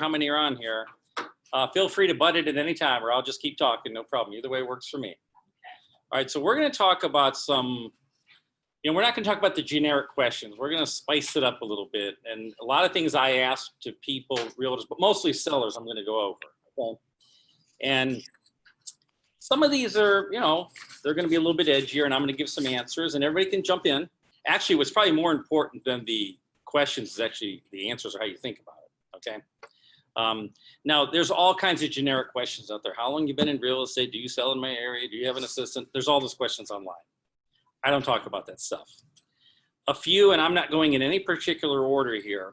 how many are on here. Feel free to butt it at any time, or I'll just keep talking, no problem. Either way works for me. All right, so we're going to talk about some, we're not going to talk about the generic questions. We're going to spice it up a little bit. And a lot of things I ask to people, realtors, but mostly sellers, I'm going to go over. Okay? And some of these are, they're going to be a little bit edgier, and I'm going to give some answers, and everybody can jump in. Actually, what's probably more important than the questions is actually the answers or how you think about it, okay? Now, there's all kinds of generic questions out there. How long you been in real estate? Do you sell in my area? Do you have an assistant? There's all those questions online. I don't talk about that stuff. A few, and I'm not going in any particular order here,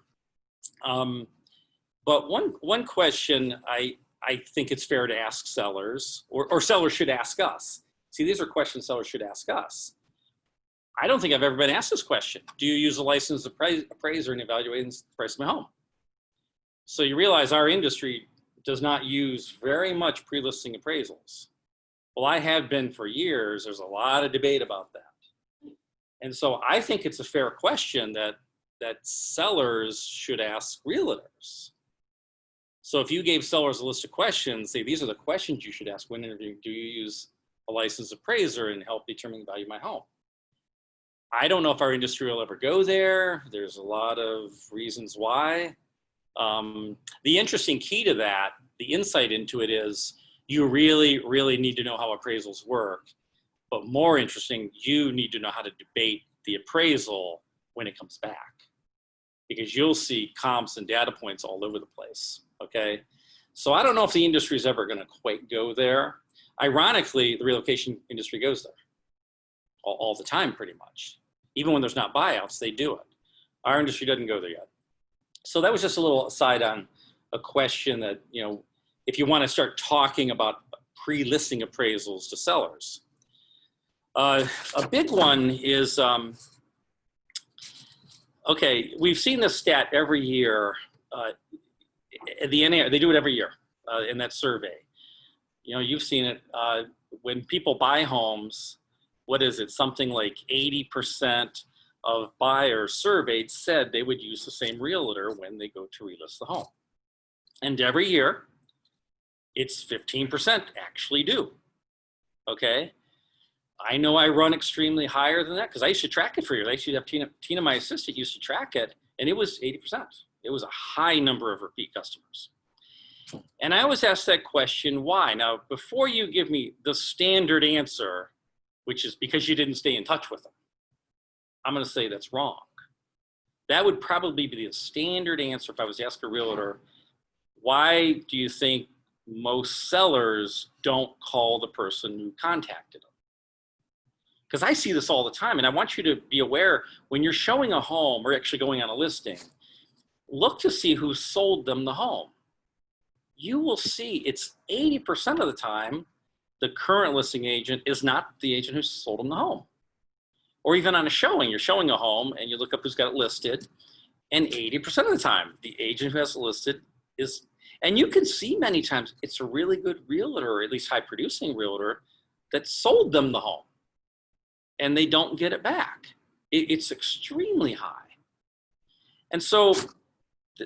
but one question I think it's fair to ask sellers, or sellers should ask us. See, these are questions sellers should ask us. I don't think I've ever been asked this question. Do you use a licensed appraiser in evaluating the price of my home? So you realize our industry does not use very much pre-listing appraisals. Well, I have been for years. There's a lot of debate about that. And so I think it's a fair question that sellers should ask realtors. So if you gave sellers a list of questions, say these are the questions you should ask when interviewing. Do you use a licensed appraiser and help determine the value of my home? I don't know if our industry will ever go there. There's a lot of reasons why. The interesting key to that, the insight into it is you really, really need to know how appraisals work. But more interesting, you need to know how to debate the appraisal when it comes back. Because you'll see comps and data points all over the place, okay? So I don't know if the industry is ever gonna quite go there. Ironically, the relocation industry goes there all the time pretty much. Even when there's not buyouts, they do it. Our industry doesn't go there yet. So that was just a little aside on a question that, if you wanna start talking about pre-listing appraisals to sellers. A big one is, okay, we've seen this stat every year. At the NAR, they do it every year in that survey. You've seen it. When people buy homes, what is it? Something like 80% of buyers surveyed said they would use the same realtor when they go to relist the home. And every year, it's 15% actually do, okay? I know I run extremely higher than that because I used to track it for years. I used to have Tina, my assistant, used to track it, and it was 80%. It was a high number of repeat customers. And I always ask that question, why? Now, before you give me the standard answer, which is because you didn't stay in touch with them, I'm gonna say that's wrong. That would probably be the standard answer if I was to ask a realtor, why do you think most sellers don't call the person who contacted them? Because I see this all the time, and I want you to be aware when you're showing a home or actually going on a listing, look to see who sold them the home. You will see it's 80% of the time, the current listing agent is not the agent who sold them the home. Or even on a showing, you're showing a home and you look up who's got it listed, and 80% of the time, the agent who has it listed is, and you can see many times it's a really good realtor, or at least high producing realtor, that sold them the home. And they don't get it back. It's extremely high. And so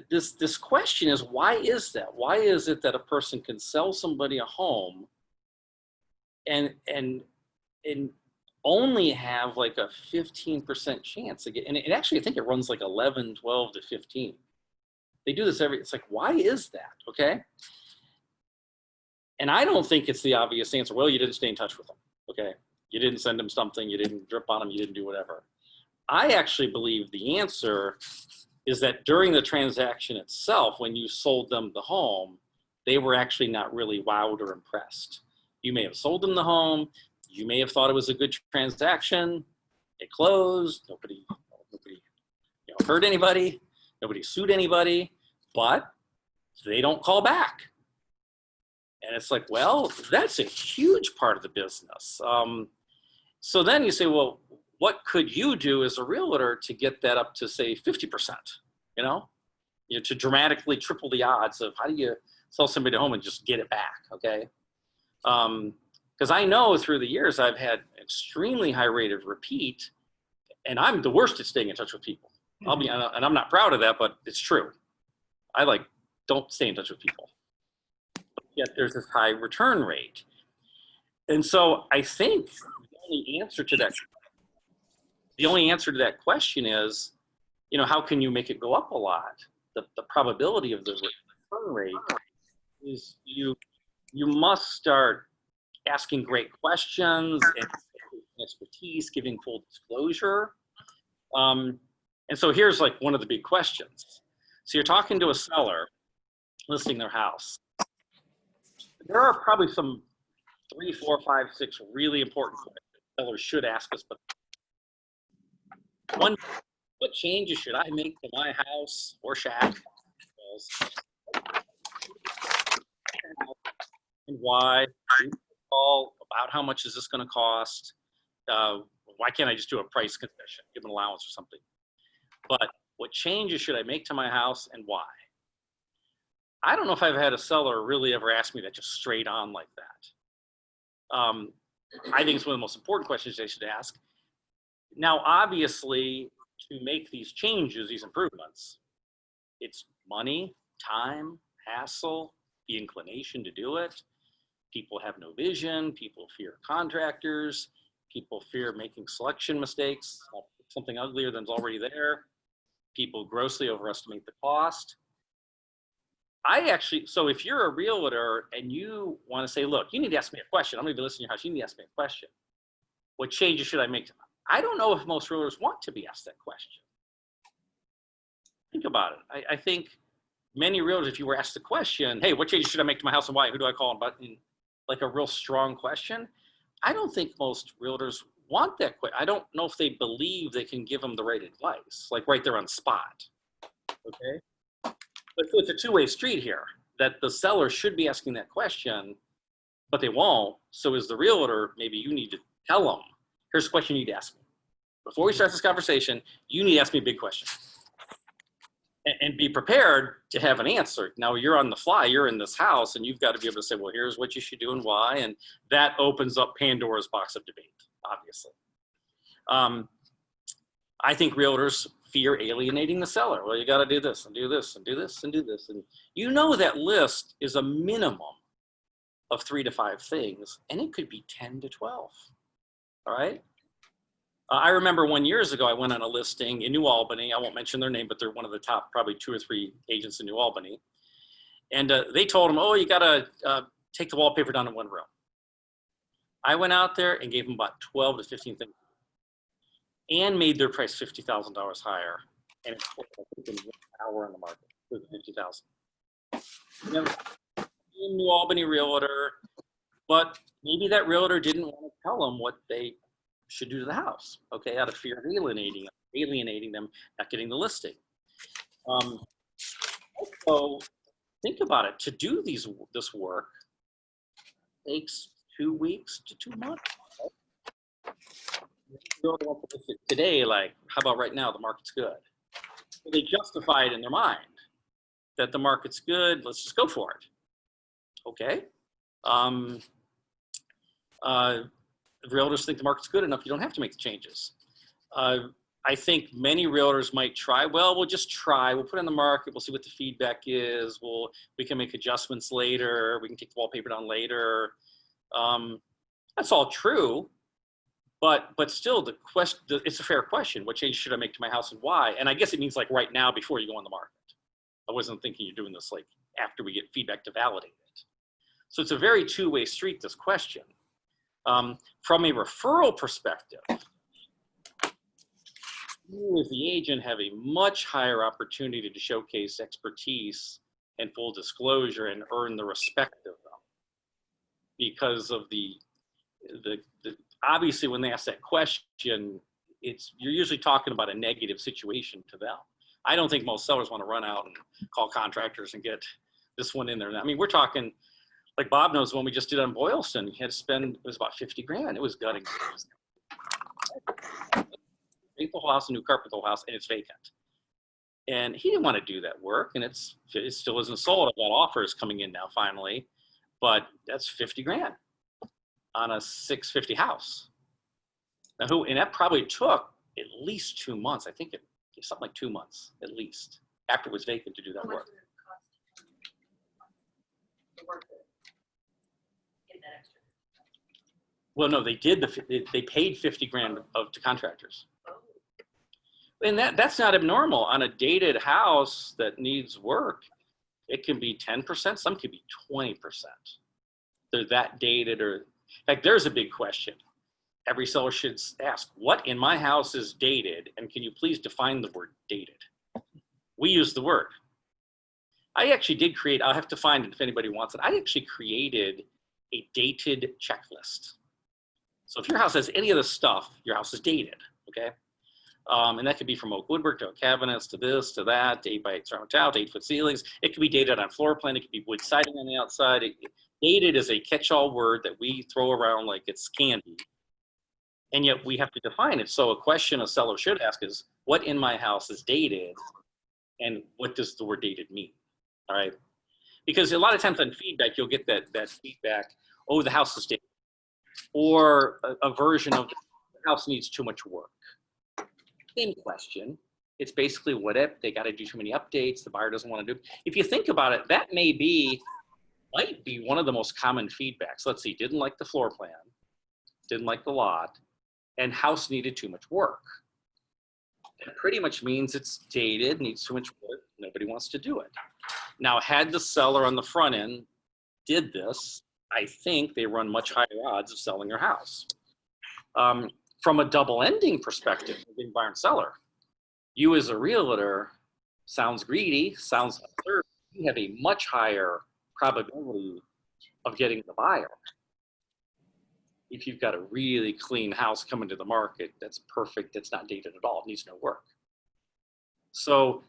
this question is, why is that? Why is it that a person can sell somebody a home and only have like a 15% chance to get, and it actually, I think it runs like 11, 12 to 15. They do this it's like, why is that, okay? And I don't think it's the obvious answer. Well, you didn't stay in touch with them, okay? You didn't send them something, you didn't drip on them, you didn't do whatever. I actually believe the answer is that during the transaction itself, when you sold them the home, they were actually not really wowed or impressed. You may have sold them the home, you may have thought it was a good transaction, it closed, nobody hurt anybody, nobody sued anybody, but they don't call back. And it's like, well, that's a huge part of the business. So then you say, well, what could you do as a realtor to get that up to, say, 50%, to dramatically triple the odds of how do you sell somebody a home and just get it back, okay? Because I know through the years I've had extremely high rate of repeat, and I'm the worst at staying in touch with people. And I'm not proud of that, but it's true. I don't stay in touch with people. Yet there's this high return rate. And so I think the only answer to that question is, how can you make it go up a lot? The probability of the return rate is you must start asking great questions and expertise, giving full disclosure. And so here's like one of the big questions. So you're talking to a seller listing their house. There are probably some 3, 4, 5, 6 really important questions sellers should ask us. But one, what changes should I make to my house or shack? And why? All about how much is this going to cost? Why can't I just do a price concession, give an allowance or something? But what changes should I make to my house and why? I don't know if I've had a seller really ever ask me that just straight on like that. I think it's one of the most important questions they should ask. Now, obviously, to make these changes, these improvements, it's money, time, hassle, the inclination to do it. People have no vision. People fear contractors. People fear making selection mistakes, something uglier than's already there. People grossly overestimate the cost. So if you're a realtor and you want to say, look, you need to ask me a question. I'm going to be listing your house. You need to ask me a question. What changes should I make? I don't know if most realtors want to be asked that question. Think about it. I think many realtors, if you were asked the question, hey, what changes should I make to my house and why? Who do I call? But like a real strong question, I don't think most realtors want that question. I don't know if they believe they can give them the right advice, like right there on spot. Okay. But it's a two-way street here, that the seller should be asking that question, but they won't. So as the realtor, maybe you need to tell them, here's a question you need to ask me. Before we start this conversation, you need to ask me a big question. And be prepared to have an answer. Now you're on the fly, you're in this house, and you've got to be able to say, well, here's what you should do and why. And that opens up Pandora's box of debate, obviously. I think realtors fear alienating the seller. Well, you got to do this and do this and do this and do this. And that list is a minimum of 3 to 5 things, and it could be 10 to 12. All right. I remember 1 year ago, I went on a listing in New Albany. I won't mention their name, but they're one of the top, probably 2 or 3 agents in New Albany. And they told them, oh, you got to take the wallpaper down in one room. I went out there and gave them about 12 to 15 things and made their price $50,000 higher. And it took them 1 hour on the market for $50,000. In New Albany realtor, but maybe that realtor didn't want to tell them what they should do to the house, okay, out of fear of alienating them, not getting the listing. So think about it. To do this work takes 2 weeks to 2 months. Today, like, how about right now? The market's good. So they justify it in their mind that the market's good. Let's just go for it. Okay. Realtors think the market's good enough. You don't have to make the changes. I think many realtors might try. Well, we'll just try. We'll put it on the market. We'll see what the feedback is. We can make adjustments later. We can take the wallpaper down later. That's all true. But still, the question, it's a fair question. What change should I make to my house and why? And I guess it means like right now before you go on the market. I wasn't thinking you're doing this like after we get feedback to validate it. So it's a very two-way street, this question. From a referral perspective, you as the agent have a much higher opportunity to showcase expertise and full disclosure and earn the respect of them. Because of the obviously when they ask that question, you're usually talking about a negative situation to them. I don't think most sellers want to run out and call contractors and get this one in there. I mean, we're talking, like Bob knows, when we just did on Boylston, he had to spend, it was about 50 grand. It was gutting. Paint the whole house, a new carpet the whole house, and it's vacant. And he didn't want to do that work, and it still isn't sold. I've got offers coming in now finally, but that's 50 grand on a 650 house. Now, and that probably took at least 2 months. I think something like 2 months at least after it was vacant to do that work. work to get that extra? Well, no, they did they paid 50 grand to contractors. Oh, And that's not abnormal on a dated house that needs work. It can be 10%, some could be 20%. They're that dated, or in fact, there's a big question. Every seller should ask, what in my house is dated? And can you please define the word dated? We use the word. I actually did create, I'll have to find it if anybody wants it. I actually created a dated checklist. So if your house has any of this stuff, your house is dated, okay? And that could be from oak woodwork to oak cabinets to this to that, to 8x8 ceramic tile, to 8-foot ceilings. It could be dated on floor plan. It could be wood siding on the outside. Dated is a catch-all word that we throw around like it's candy. And yet we have to define it. So a question a seller should ask is, what in my house is dated? And what does the word dated mean? All right. Because a lot of times on feedback, you'll get that feedback, oh, the house is dated. Or a version of the house needs too much work. Same question. It's basically what if they got to do too many updates, the buyer doesn't want to do. If you think about it, that might be one of the most common feedbacks. Let's see, didn't like the floor plan, didn't like the lot, and house needed too much work. That pretty much means it's dated, needs too much work, nobody wants to do it. Now, had the seller on the front end did this, I think they run much higher odds of selling your house. From a double ending perspective, being buyer and seller, you as a realtor sounds greedy, sounds absurd. You have a much higher probability of getting the buyer. If you've got a really clean house coming to the market, that's perfect, that's not dated at all, it needs no work. So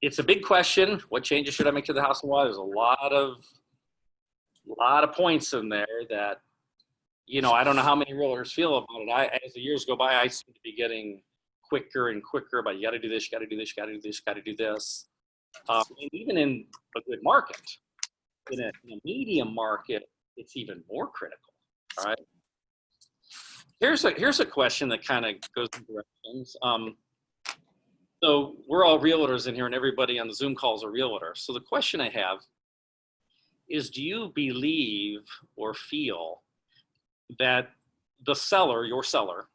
it's a big question. What changes should I make to the house and why? There's a lot of points in there that, you know, I don't know how many realtors feel about it. As the years go by, I seem to be getting quicker and quicker about, you got to do this, you got to do this, you got to do this, you got to do this. And even in a good market, in a medium market, it's even more critical. All right. Here's a question that kind of goes in directions. So we're all realtors in here, and everybody on the Zoom call is a realtor. So the question I have is, do you believe or feel that the seller, your seller,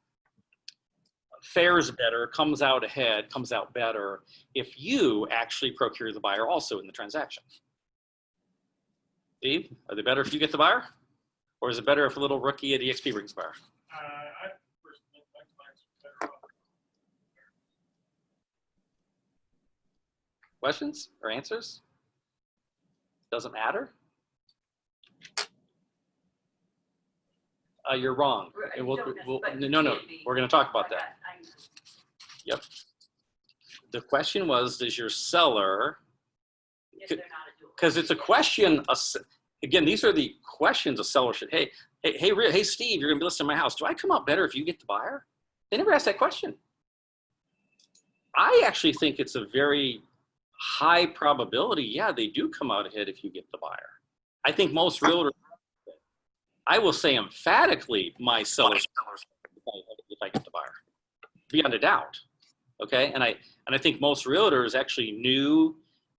fares better, comes out ahead, comes out better if you actually procure the buyer also in the transaction? Steve, are they better if you get the buyer? Or is it better if a little rookie at EXP brings the buyer? I personally think buyers are better off. Questions or answers? Doesn't matter? You're wrong. And no, we're going to talk about that. Yep. The question was, does your seller, because it's a question, again, these are the questions a seller should, hey, Steve, you're going to be listing my house. Do I come out better if you get the buyer? They never asked that question. I actually think it's a very high probability, yeah, they do come out ahead if you get the buyer. I think most realtors, I will say emphatically, my sellers if I get the buyer, beyond a doubt. Okay, and I think most realtors, actually new,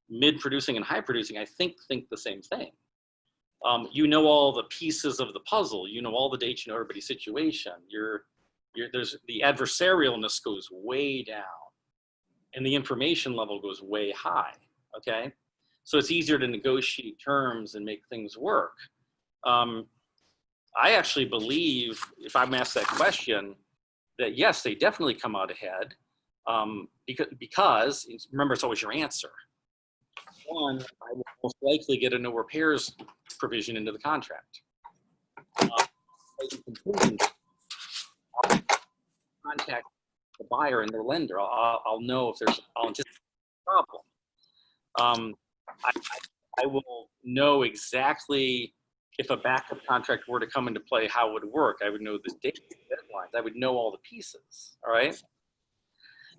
mid-producing, and high-producing, I think the same thing. You know all the pieces of the puzzle. You know all the dates. You know everybody's situation. There's the adversarialness goes way down, and the information level goes way high. Okay, so it's easier to negotiate terms and make things work. I actually believe, if I'm asked that question, that yes, they definitely come out ahead, because remember, it's always your answer. One, I will most likely get a no repairs provision into the contract. Contact the buyer and their lender. I'll know if I'll anticipate a problem. I will know exactly if a backup contract were to come into play, how it would work. I would know the date, deadlines. I would know all the pieces. All right.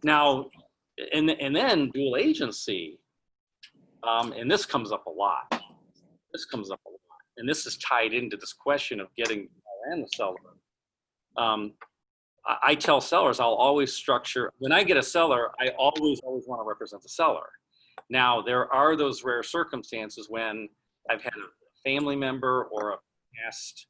Now, and then dual agency, and this comes up a lot. This comes up a lot, and this is tied into this question of getting the buyer and the seller. I tell sellers, I'll always structure, when I get a seller, I always want to represent the seller. Now, there are those rare circumstances when I've had a family member or a past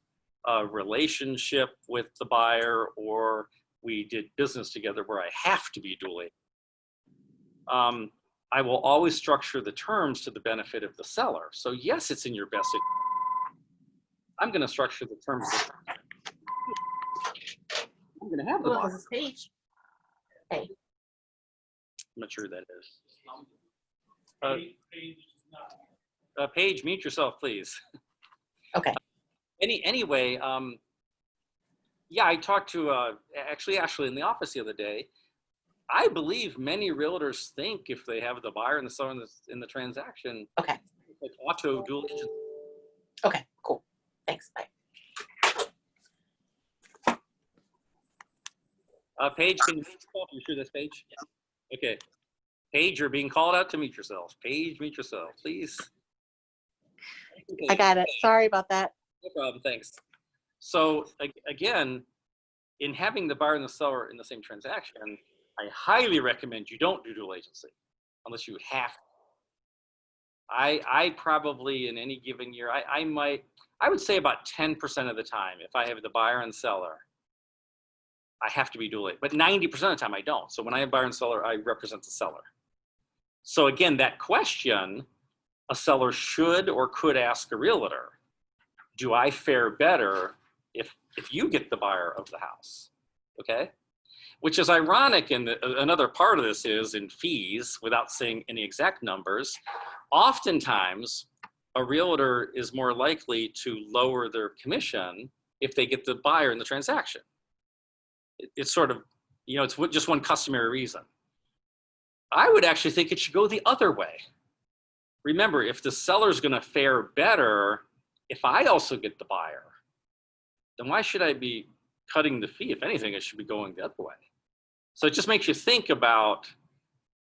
relationship with the buyer, or we did business together where I have to be dual agent. I will always structure the terms to the benefit of the seller. So yes, it's in your best interest. I'm going to structure the terms. I'm going to have the Look, buyer. this is Paige. Hey, I'm not sure who that is. Page is not. Paige, mute yourself, please. okay. Anyway, yeah, I talked to actually Ashley in the office the other day. I believe many realtors think if they have the buyer and the seller in the transaction, Okay. like auto dual agent. Okay, cool. Thanks. Bye. Paige, can you mute yourself? You sure that's Paige? Yeah. Okay. Paige, you're being called out to mute yourself. Paige, mute yourself, please. Okay. I got it. Sorry about that. No problem, thanks. So again, in having the buyer and the seller in the same transaction, I highly recommend you don't do dual agency unless you have to. I probably in any given year, I would say about 10% of the time, if I have the buyer and seller, I have to be dual agent, but 90% of the time I don't. So when I have buyer and seller, I represent the seller. So again, that question, a seller should or could ask a realtor, do I fare better if you get the buyer of the house? Okay. Which is ironic, and another part of this is in fees, without saying any exact numbers, oftentimes a realtor is more likely to lower their commission if they get the buyer in the transaction. It's sort of, you know, it's just one customary reason. I would actually think it should go the other way. Remember, if the seller's going to fare better, if I also get the buyer, then why should I be cutting the fee? If anything, it should be going the other way. So it just makes you think about,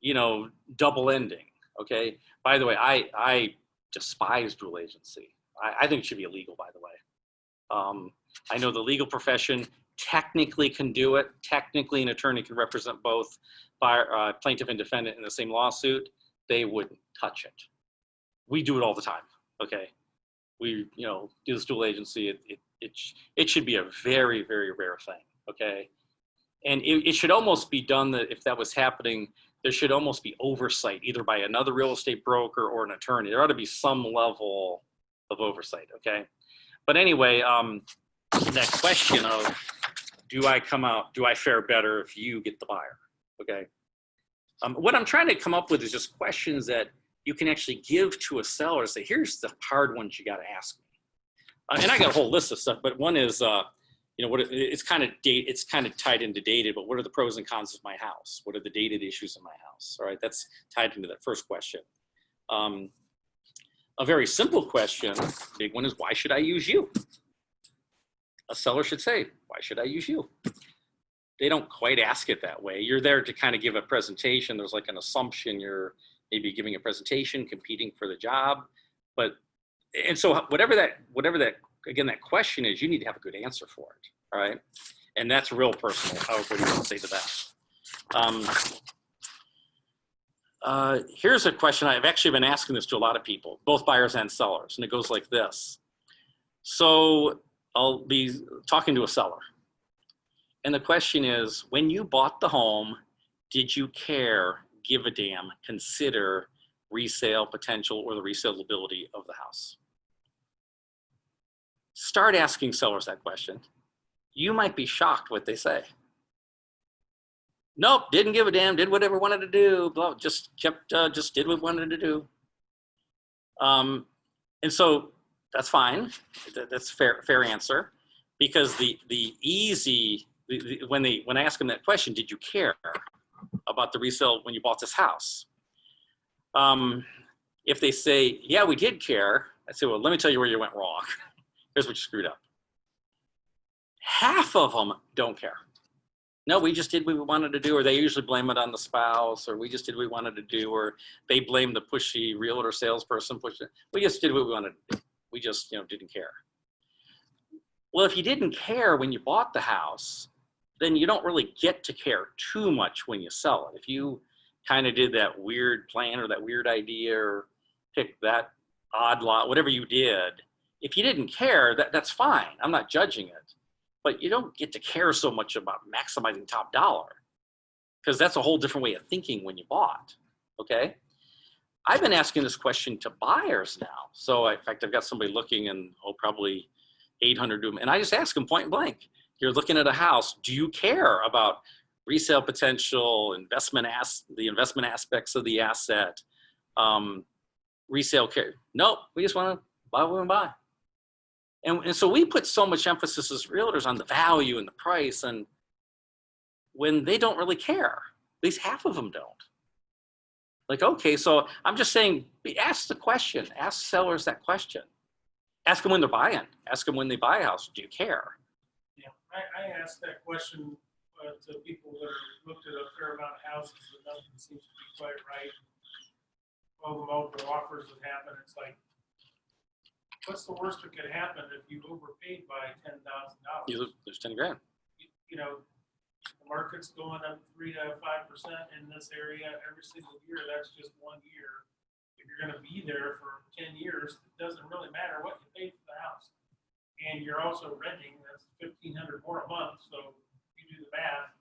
you know, double ending. Okay. By the way, I despise dual agency. I think it should be illegal, by the way. I know the legal profession technically can do it. Technically, an attorney can represent both buyer, plaintiff and defendant in the same lawsuit. They wouldn't touch it. We do it all the time. Okay. We, you know, do this dual agency. It should be a very, very rare thing. Okay. And it should almost be done that if that was happening, there should almost be oversight either by another real estate broker or an attorney. There ought to be some level of oversight. Okay. But anyway, that question of, do I fare better if you get the buyer? Okay. What I'm trying to come up with is just questions that you can actually give to a seller. Say, here's the hard ones you got to ask me. And I got a whole list of stuff, but one is, you know, it's kind of tied into dated, but what are the pros and cons of my house? What are the dated issues in my house? All right, that's tied into that first question. A very simple question, big one, is why should I use you? A seller should say, why should I use you? They don't quite ask it that way. You're there to kind of give a presentation. There's like an assumption you're maybe giving a presentation, competing for the job. And so whatever that, again, that question is, you need to have a good answer for it. All right. And that's real personal, however you want to say to that. Here's a question. I've actually been asking this to a lot of people, both buyers and sellers. And it goes like this. So I'll be talking to a seller. And the question is, when you bought the home, did you care, give a damn, consider resale potential or the resaleability of the house? Start asking sellers that question. You might be shocked what they say. Nope, didn't give a damn, did whatever wanted to do, blah, just did what wanted to do. And so that's fine. That's fair answer, because when I ask them that question, did you care about the resale when you bought this house? If they say, yeah, we did care, I say, well, let me tell you where you went wrong. Here's what you screwed up. Half of them don't care. No, we just did what we wanted to do, or they usually blame it on the spouse, or we just did what we wanted to do, or they blame the pushy realtor salesperson. We just did what we wanted to do. We just, didn't care. Well, if you didn't care when you bought the house, then you don't really get to care too much when you sell it. If you kind of did that weird plan or that weird idea or picked that odd lot, whatever you did, if you didn't care, that's fine. I'm not judging it. But you don't get to care so much about maximizing top dollar, because that's a whole different way of thinking when you bought, okay? I've been asking this question to buyers now. So in fact, I've got somebody looking and probably 800 to them. And I just ask them point blank, you're looking at a house, do you care about resale potential, the investment aspects of the asset, resale care? Nope, we just want to buy what we want to buy. And so we put so much emphasis as realtors on the value and the price, and when they don't really care, at least half of them don't. Like, okay, so I'm just saying, ask the question, ask sellers that question. Ask them when they're buying, ask them when they buy a house, do you care? Yeah, I asked that question to people that have looked at a fair amount of houses and nothing seems to be quite right. All the multiple offers that happen, it's like, what's the worst that could happen if you overpaid by $10,000? You lose 10 grand. You know, the market's going up 3 to 5% in this area every single year. That's just 1 year. If you're going to be there for 10 years, it doesn't really matter what you paid for the house. And you're also renting. That's $1,500 more a month. So you do the math.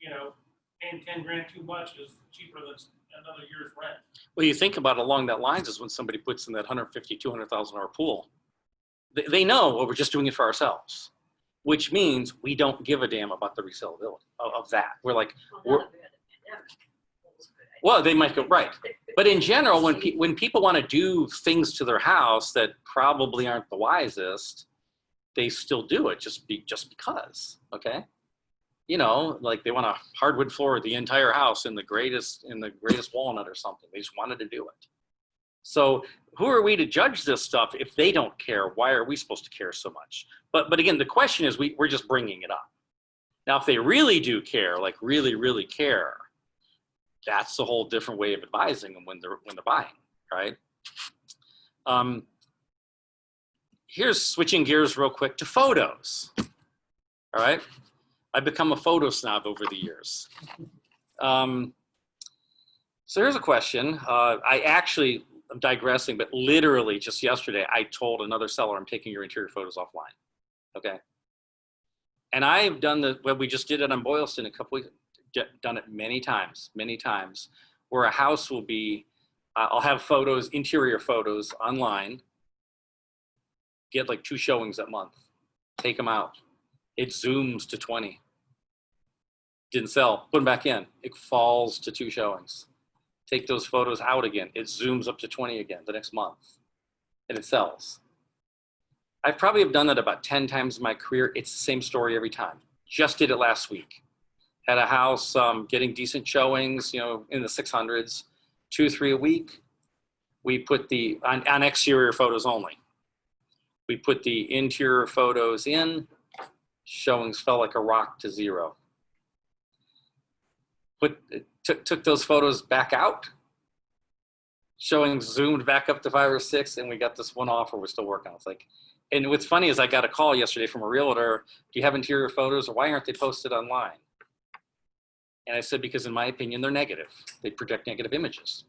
You know, paying 10 grand too much is cheaper than another year's rent. Well, you think about it along that lines is when somebody puts in that $150,000, $200,000 pool. They know, well, we're just doing it for ourselves, which means we don't give a damn about the resaleability of that. We're like, well, they might go, right. But in general, when people want to do things to their house that probably aren't the wisest, they still do it just because, okay? You know, like they want a hardwood floor, the entire house in the greatest walnut or something. They just wanted to do it. So who are we to judge this stuff if they don't care? Why are we supposed to care so much? But again, the question is, we're just bringing it up. Now, if they really do care, like really, really care, that's a whole different way of advising them when they're buying, right? Here's switching gears real quick to photos, all right? I've become a photo snob over the years. So here's a question. I'm digressing, but literally just yesterday, I told another seller, I'm taking your interior photos offline, okay? And I've done we just did it on Boylston a couple weeks, done it many times, where a house will be, I'll have photos, interior photos online, get like 2 showings that month, take them out. It zooms to 20. Didn't sell, put them back in. It falls to 2 showings. Take those photos out again. It zooms up to 20 again the next month, and it sells. I probably have done that about 10 times in my career. It's the same story every time. Just did it last week. Had a house getting decent showings, you know, in the 600s, 2 or 3 a week. We put on exterior photos only. We put the interior photos in. Showings fell like a rock to 0. Took those photos back out. Showings zoomed back up to 5 or 6, and we got this one offer we're still working on. It's like, and what's funny is I got a call yesterday from a realtor. Do you have interior photos, or why aren't they posted online? And I said, because in my opinion, they're negative. They project negative images.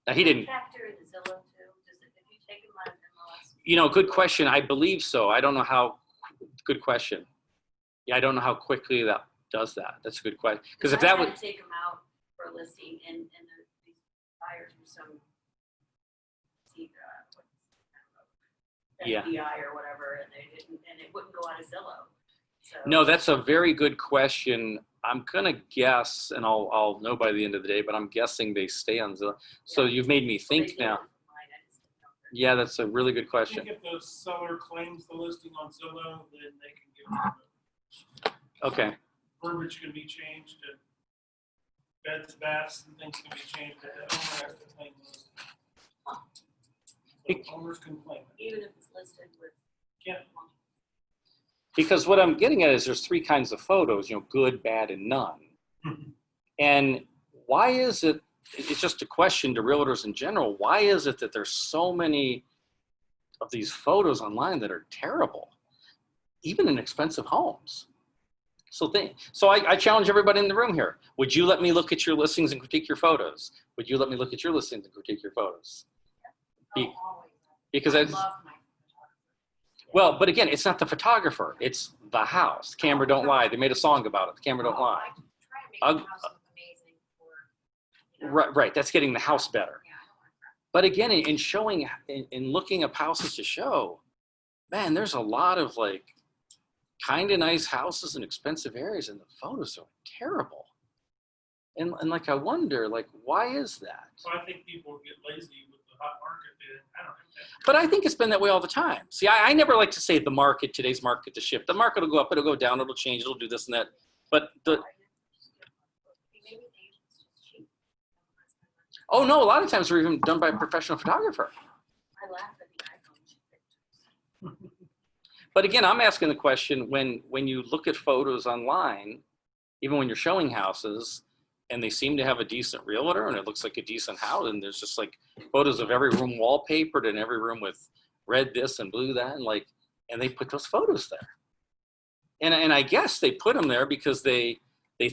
Now he didn't. Factor in Zillow too. If you take them on MLS. You know, good question. I believe so. I don't know how. Good question. Yeah, I don't know how quickly that does that. That's a good question. Because if that would take them out for a listing, and these buyers were some yeah. FBI or whatever, and they didn't, and it wouldn't go on a Zillow. So. No, that's a very good question. I'm gonna guess, and I'll know by the end of the day, but I'm guessing they stay on Zillow. So you've made me think now. Yeah, that's a really good I question. think if the seller claims the listing on Zillow, then they can give it. Okay. Verbiage can be changed, and beds, baths, and things can be changed. The owner has to claim the listing. So owners can claim it. Even if it's listed with. Yeah. Because what I'm getting at is there's 3 kinds of photos, you know, good, bad, and none. And why is it, it's just a question to realtors in general, why is it that there's so many of these photos online that are terrible, even in expensive homes? So I challenge everybody in the room here. Would you let me look at your listings and critique your photos? Would you let me look at your listings and critique your photos? Be- Oh, always. because I I, love my photographer. well, but again, it's not the photographer, it's the house. Camera don't lie. They made a song about it. The camera don't lie. I try to make Ug- the house look amazing for, Right, right. That's getting the house better. Yeah, I don't want that. But again, in showing, in looking up houses to show, man, there's a lot of like kind of nice houses in expensive areas, and the photos are terrible. And like, I wonder, like, why is that? So I think people get lazy with the hot market. I don't think that. But I think it's been that way all the time. See, I never like to say the market, today's market, the shift. The market will go up, it'll go down, it'll change, it'll do this and that. But the, Maybe the agent's just cheap. oh no, a lot of times they're even done by a professional photographer. I laugh at the iPhone pictures. But again, I'm asking the question, when you look at photos online, even when you're showing houses, and they seem to have a decent realtor and it looks like a decent house, and there's just like photos of every room wallpapered and every room with red this and blue that, and like, and they put those photos there. And I guess they put them there because they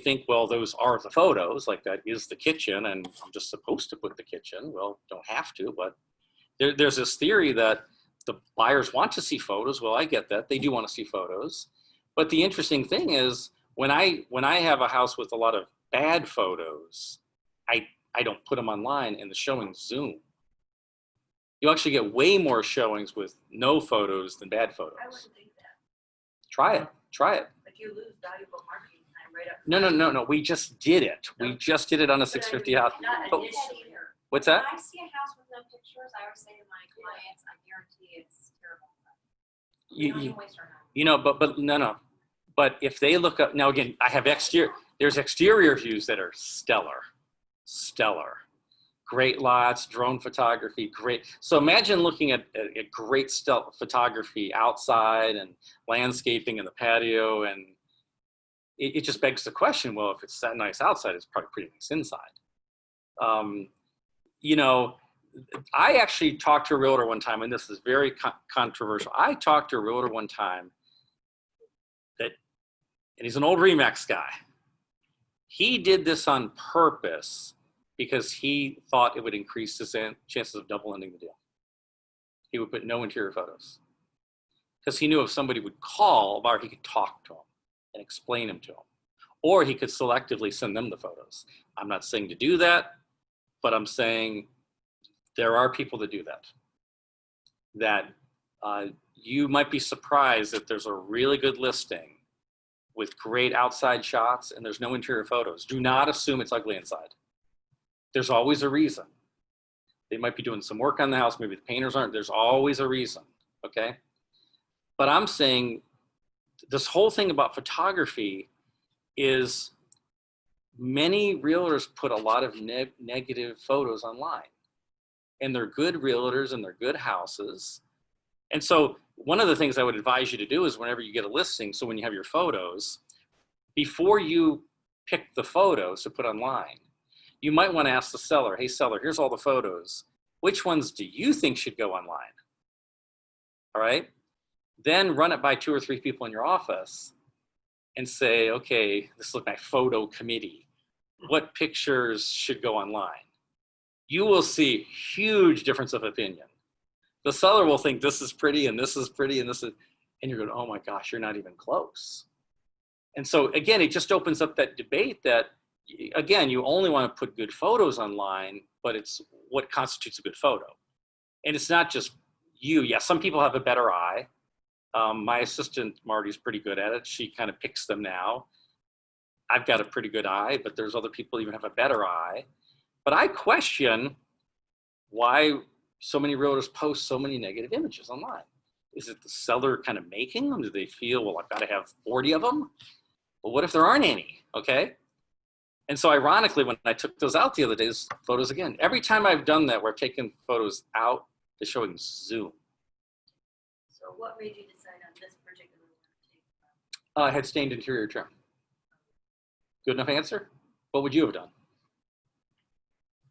think, well, those are the photos, like that is the kitchen, and I'm just supposed to put the kitchen. Well, don't have to, but there's this theory that the buyers want to see photos. Well, I get that. They do want to see photos. But the interesting thing is when I have a house with a lot of bad photos, I don't put them online, and the showings zoom. You actually get way more showings with no photos than bad photos. I wouldn't think that, Try it. but you lose valuable marketing time right up. No. We just did it. We just did it on a 650 house. Not Oh, initially either. what's that? When I see a house with no pictures, I always say to my clients, I guarantee it's terrible. We don't even waste our time. You know, but no. But if they look up, now again, I have there's exterior views that are stellar. Great lots, drone photography, great. So imagine looking at great photography outside and landscaping in the patio, and it just begs the question, well, if it's that nice outside, it's probably pretty nice inside. You know, I actually talked to a realtor one time, and this is very controversial. I talked to a realtor one time and he's an old Remax guy. He did this on purpose because he thought it would increase his chances of double ending the deal. He would put no interior photos because he knew if somebody would call, or he could talk to him and explain them to him, or he could selectively send them the photos. I'm not saying to do that, but I'm saying there are people that do that. You might be surprised that there's a really good listing with great outside shots and there's no interior photos. Do not assume it's ugly inside. There's always a reason. They might be doing some work on the house, maybe the painters aren't, there's always a reason, okay? But I'm saying this whole thing about photography is many realtors put a lot of negative photos online, and they're good realtors and they're good houses. And so one of the things I would advise you to do is whenever you get a listing, so when you have your photos, before you pick the photos to put online, you might want to ask the seller, hey seller, here's all the photos. Which ones do you think should go online? All right. Then run it by 2 or 3 people in your office and say, okay, this is my photo committee. What pictures should go online? You will see huge difference of opinion. The seller will think this is pretty and this is pretty and this is, and you're going, oh my gosh, you're not even close. And so again, it just opens up that debate that, again, you only want to put good photos online, but it's what constitutes a good photo. And it's not just you. Yeah, some people have a better eye. My assistant, Marty's pretty good at it. She kind of picks them now. I've got a pretty good eye, but there's other people even have a better eye. But I question why so many realtors post so many negative images online. Is it the seller kind of making them? Do they feel, well, I've got to have 40 of them? Well, what if there aren't any, okay? And so ironically, when I took those out the other day, those photos again, every time I've done that, where I've taken photos out, they're showing zoom. So what made you decide on this particular one to take? I had stained interior trim. Good enough answer? What would you have done?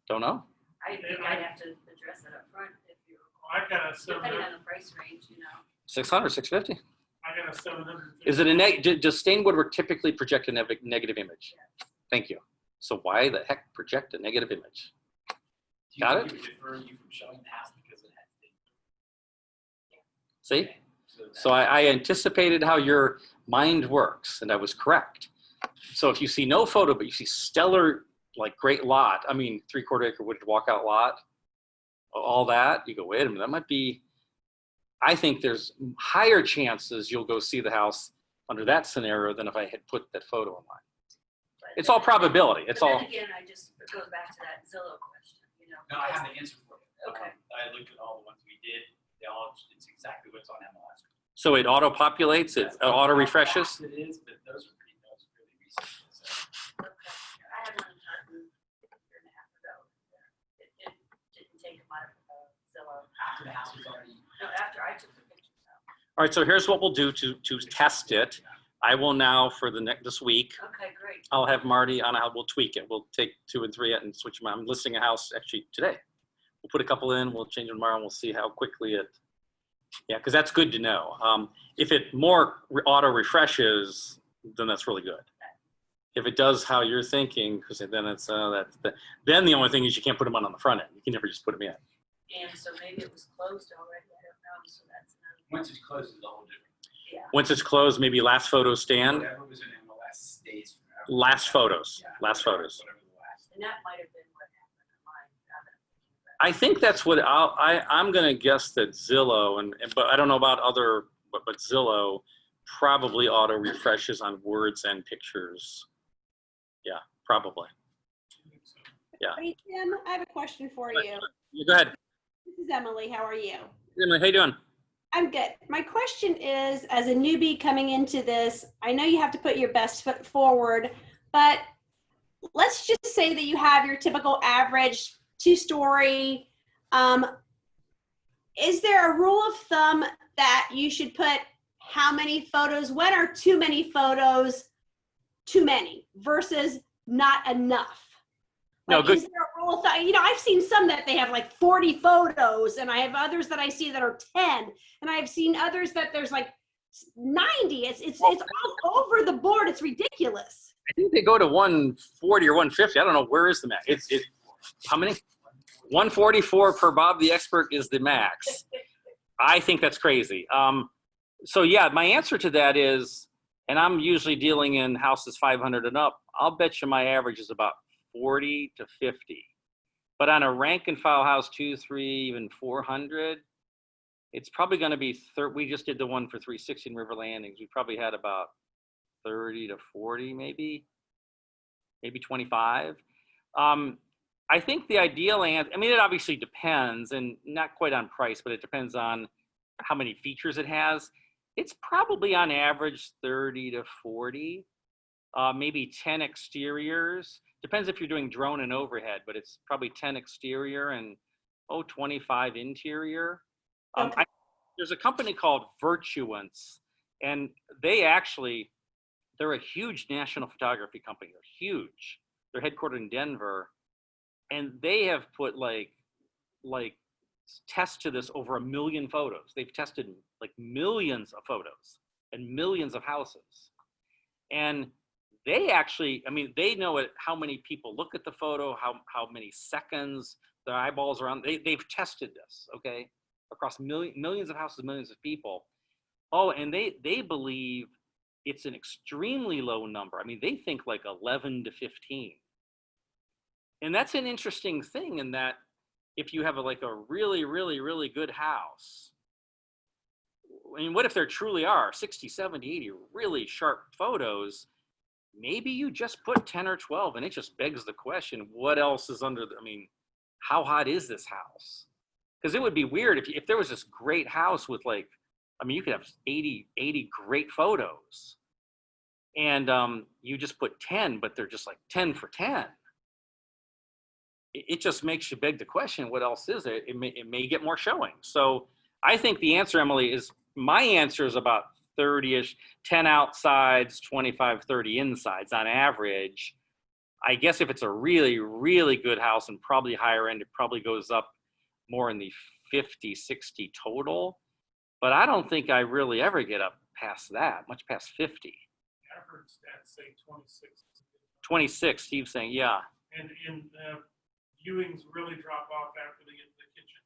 Don't know. I think I'd have to address it up front if you're, I got a depending 700. on the price range, you know. 600, 650. I got a 750. Is it a does stained woodwork typically project a negative image? Thank you. So why the heck project a negative image? Do you Got think it? it would deter you from showing the house because it had See? So I anticipated how your mind works, and I was correct. So if you see no photo, but you see stellar, like great lot, I mean, 3/4 acre wooded walkout lot, all that, you go, wait a minute, that might be, I think there's higher chances you'll go see the house under that scenario than if I had put that photo online. It's all probability. It's But But all, then again, it goes back to that Zillow question, you know. No, I have the answer for you. Okay. I looked at all the ones we did. They all, it's exactly what's on MLS. so it auto populates, it auto refreshes. It is, but those are really recent. So. Okay. I had one a year and a half ago. It didn't take them out of Zillow. After the house was already. No, after I took the pictures out. All right, so here's what we'll do to test it. I will now, for this week, Okay, great. I'll have Marty on how we'll tweak it. We'll take 2 and 3 and switch them out. I'm listing a house actually today. We'll put a couple in, we'll change them tomorrow, and we'll see how quickly it, yeah, because that's good to know. If it more auto refreshes, then that's really good. If it does how you're thinking, because then it's, then the only thing is you can't put them on the front end. You can never just put them in. And so maybe it was closed already, I don't know, so that's another. Once it's closed, it's a whole different. Yeah. Once it's closed, maybe last photo stand, Whatever was in MLS stays forever. last photos, Yeah, last photos. Whatever the last. And that might have been what happened in mine. Now that I'm thinking about it. I think that's what I'm going to guess that Zillow, but I don't know about other, but Zillow probably auto refreshes on words and pictures. Yeah, probably. Hey, Tim, I have a question for you. Go ahead. This is Emily. How are you? Emily, how you doing? I'm good. My question is, as a newbie coming into this, I know you have to put your best foot forward, but let's just say that you have your typical average 2-story. Is there a rule of thumb that you should put how many photos? When are too many photos too many versus not enough? No, Like, good. is there a rule of thumb? You know, I've seen some that they have like 40 photos, and I have others that I see that are 10, and I've seen others that there's like 90. It's all over the board. It's ridiculous. I think they go to 140 or 150. I don't know, where is the max? It's how many? 144 per Bob the Expert is the max. I think that's crazy. So yeah, my answer to that is, and I'm usually dealing in houses 500 and up, I'll bet you my average is about 40 to 50. But on a rank and file house 2, 3, even 400, it's probably going to be, we just did the one for 360 in River Landings. We probably had about 30 to 40, maybe 25. I think the ideal answer, I mean, it obviously depends, and not quite on price, but it depends on how many features it has. It's probably on average 30 to 40, maybe 10 exteriors. Depends if you're doing drone and overhead, but it's probably 10 exterior and 25 interior. Okay. There's a company called Virtuance, and they're a huge national photography company. They're huge. They're headquartered in Denver, and they have put like tests to this over 1 million photos. They've tested like millions of photos and millions of houses. And they actually, I mean, they know how many people look at the photo, how many seconds their eyeballs are on. They've tested this, okay, across millions of houses, millions of people. Oh, and they believe it's an extremely low number. I mean, they think like 11 to 15. And that's an interesting thing in that if you have a really, really, really good house, I mean, what if there truly are 60, 70, 80 really sharp photos? Maybe you just put 10 or 12, and it just begs the question, what else is under I mean, how hot is this house? Because it would be weird if there was this great house with I mean, you could have 80 great photos, and you just put 10, but they're just like 10 for 10. It just makes you beg the question, what else is it? It may get more showing. So I think the answer, Emily, is my answer is about 30-ish, 10 outsides, 25, 30 insides on average. I guess if it's a really, really good house and probably higher end, it probably goes up more in the 50, 60 total. But I don't think I really ever get up past that, much past 50. I've heard stats say 26. 26, Steve's saying, yeah. And viewings really drop off after they get to the kitchen.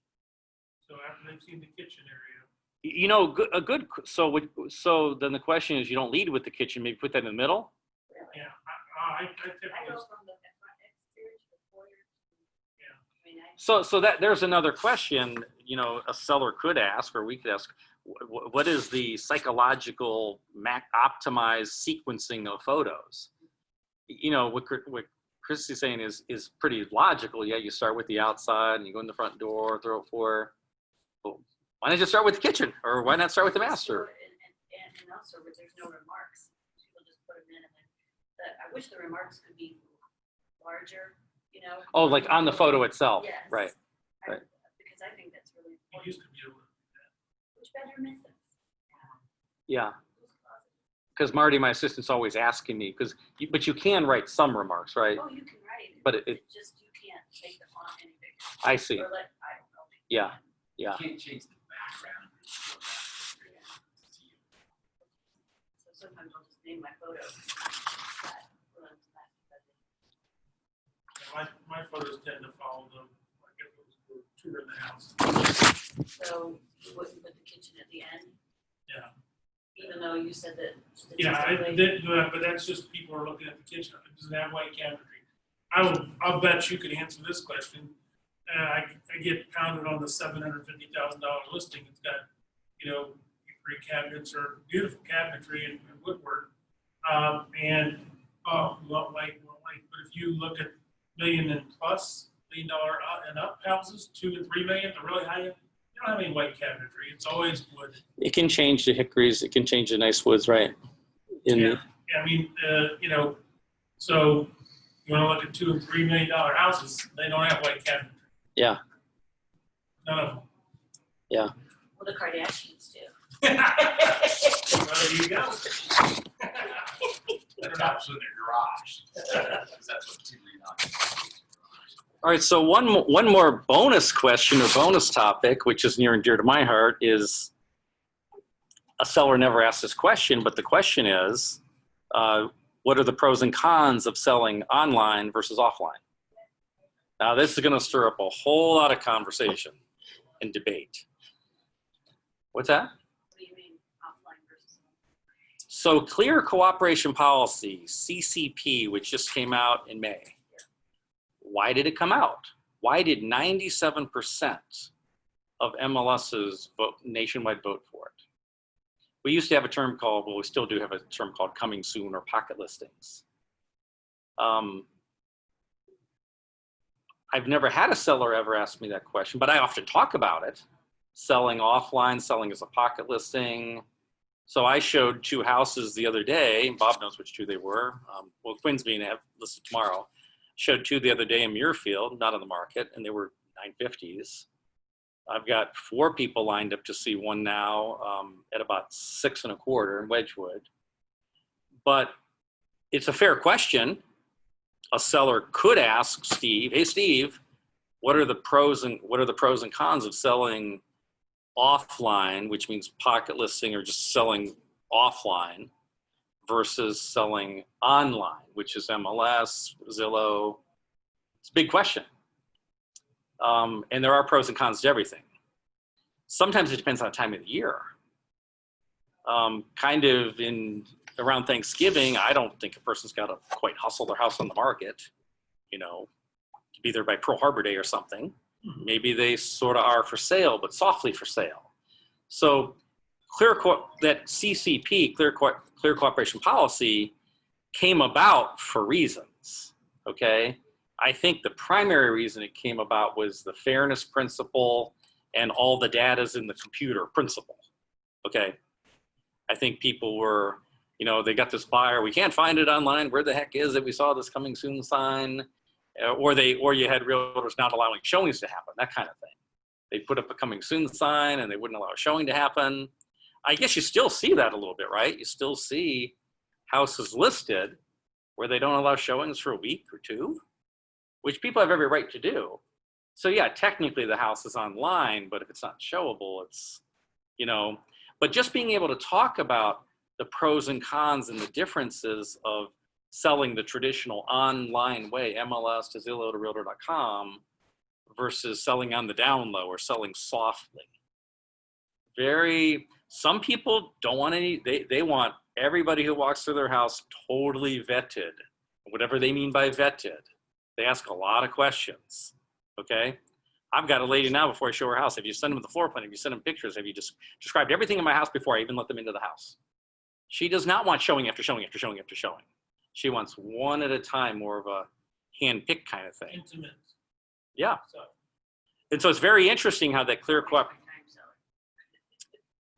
So after they've seen the kitchen area, You know, a good, so then the question is, you don't lead with the kitchen, maybe put that in the middle? Yeah, I I typically, go from the front exterior to the foyer. Yeah. I mean, So that there's another question, you know, a seller could ask, or we could ask, what is the psychological optimized sequencing of photos? You know, what Christy's saying is pretty logical. Yeah, you start with the outside and you go in the front door, throw it for. Well, why not just start with the kitchen, or why not start with the master? And also, where there's no remarks, people just put them in, and then I wish the remarks could be larger, you know. Oh, like on the photo itself, Yes. right? I- right. Because I think that's really you important. used to be able to do that. Which bedroom is this? Yeah, Whose closet? because Marty, my assistant's always asking me, but you can write some remarks, right? Oh, you can write it. But it Just, you can't make the font any bigger. I see. Or let, I don't know. Yeah, yeah. You can't change the background. So sometimes I'll just name my photo. My photos tend to follow them, like if it was a tour in the house. So you wouldn't put the kitchen at the end, Yeah. even though you said that Yeah, I statistically. did do that, but that's just people are looking at the kitchen. It doesn't have white cabinetry. I'll bet you could answer this question. I get pounded on the $750,000 listing. It's got, you know, three cabinets or beautiful cabinetry and woodwork. Well, but if you look at $1 million and up houses, 2 and 3 million, the really high end, you don't have any white cabinetry. It's always wood. It can change the hickories. It can change the nice woods, right? Yeah, I mean, you know, so you want to look at $2 and $3 million houses, they don't have white cabinetry. Yeah. None of them. Well, the Kardashians do. Well, there you go. The tops in their garage. Because that's what two All right. So one more bonus question or bonus topic, which is near and dear to my heart, is a seller never asked this question, but the question is, what are the pros and cons of selling online versus offline? Now, this is going to stir up a whole lot of conversation and debate. What's that? What do you mean, offline versus online? So Clear Cooperation Policy, CCP, which just came out in May. Why did it come out? Why did 97% of MLSs nationwide vote for it? We used to have a term called, well, we still do have a term called coming soon or pocket listings. I've never had a seller ever ask me that question, but I often talk about it. Selling offline, selling as a pocket listing. So I showed 2 houses the other day. Bob knows which 2 they were. Well, Quinn's being listed tomorrow. Showed 2 the other day in Muirfield, not on the market, and they were 950s. I've got 4 people lined up to see one now at about 6 1/4 in Wedgwood. But it's a fair question. A seller could ask Steve, "Hey Steve, what are the pros and cons of selling offline, which means pocket listing or just selling offline, versus selling online, which is MLS, Zillow?" It's a big question. And there are pros and cons to everything. Sometimes it depends on the time of the year. Kind of around Thanksgiving, I don't think a person's got to quite hustle their house on the market, you know, to be there by Pearl Harbor Day or something. Maybe they sort of are for sale, but softly for sale. So that CCP, Clear Cooperation Policy, came about for reasons, okay? I think the primary reason it came about was the fairness principle and all the data's in the computer principle, okay? I think people were, you know, they got this buyer, we can't find it online, where the heck is it? We saw this coming soon sign. Or you had realtors not allowing showings to happen, that kind of thing. They put up a coming soon sign and they wouldn't allow a showing to happen. I guess you still see that a little bit, right? You still see houses listed where they don't allow showings for a week or 2, which people have every right to do. So yeah, technically the house is online, but if it's not showable, it's, you know, but just being able to talk about the pros and cons and the differences of selling the traditional online way, MLS to Zillow to Realtor.com, versus selling on the down low or selling softly. some people don't want any, they want everybody who walks through their house totally vetted, whatever they mean by vetted. They ask a lot of questions, okay? I've got a lady now before I show her house. If you send them the floor plan, if you send them pictures, have you just described everything in my house before I even let them into the house? She does not want showing after showing after showing after showing. She wants one at a time, more of a hand-picked kind of thing. Intimate. Yeah. So, And so it's very interesting how that clear Waste my time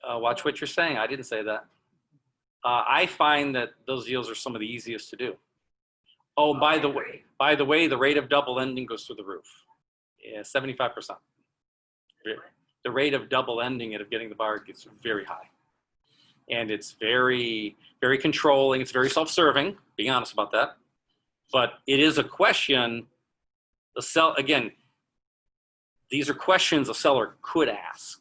selling. watch what you're saying. I didn't say that. I find that those deals are some of the easiest to do. Oh, by the way, the rate of double ending goes through the roof. Yeah, 75%. The rate of double ending and of getting the buyer gets very high. And it's very, very controlling. It's very self-serving, being honest about that. But it is a question, again, these are questions a seller could ask,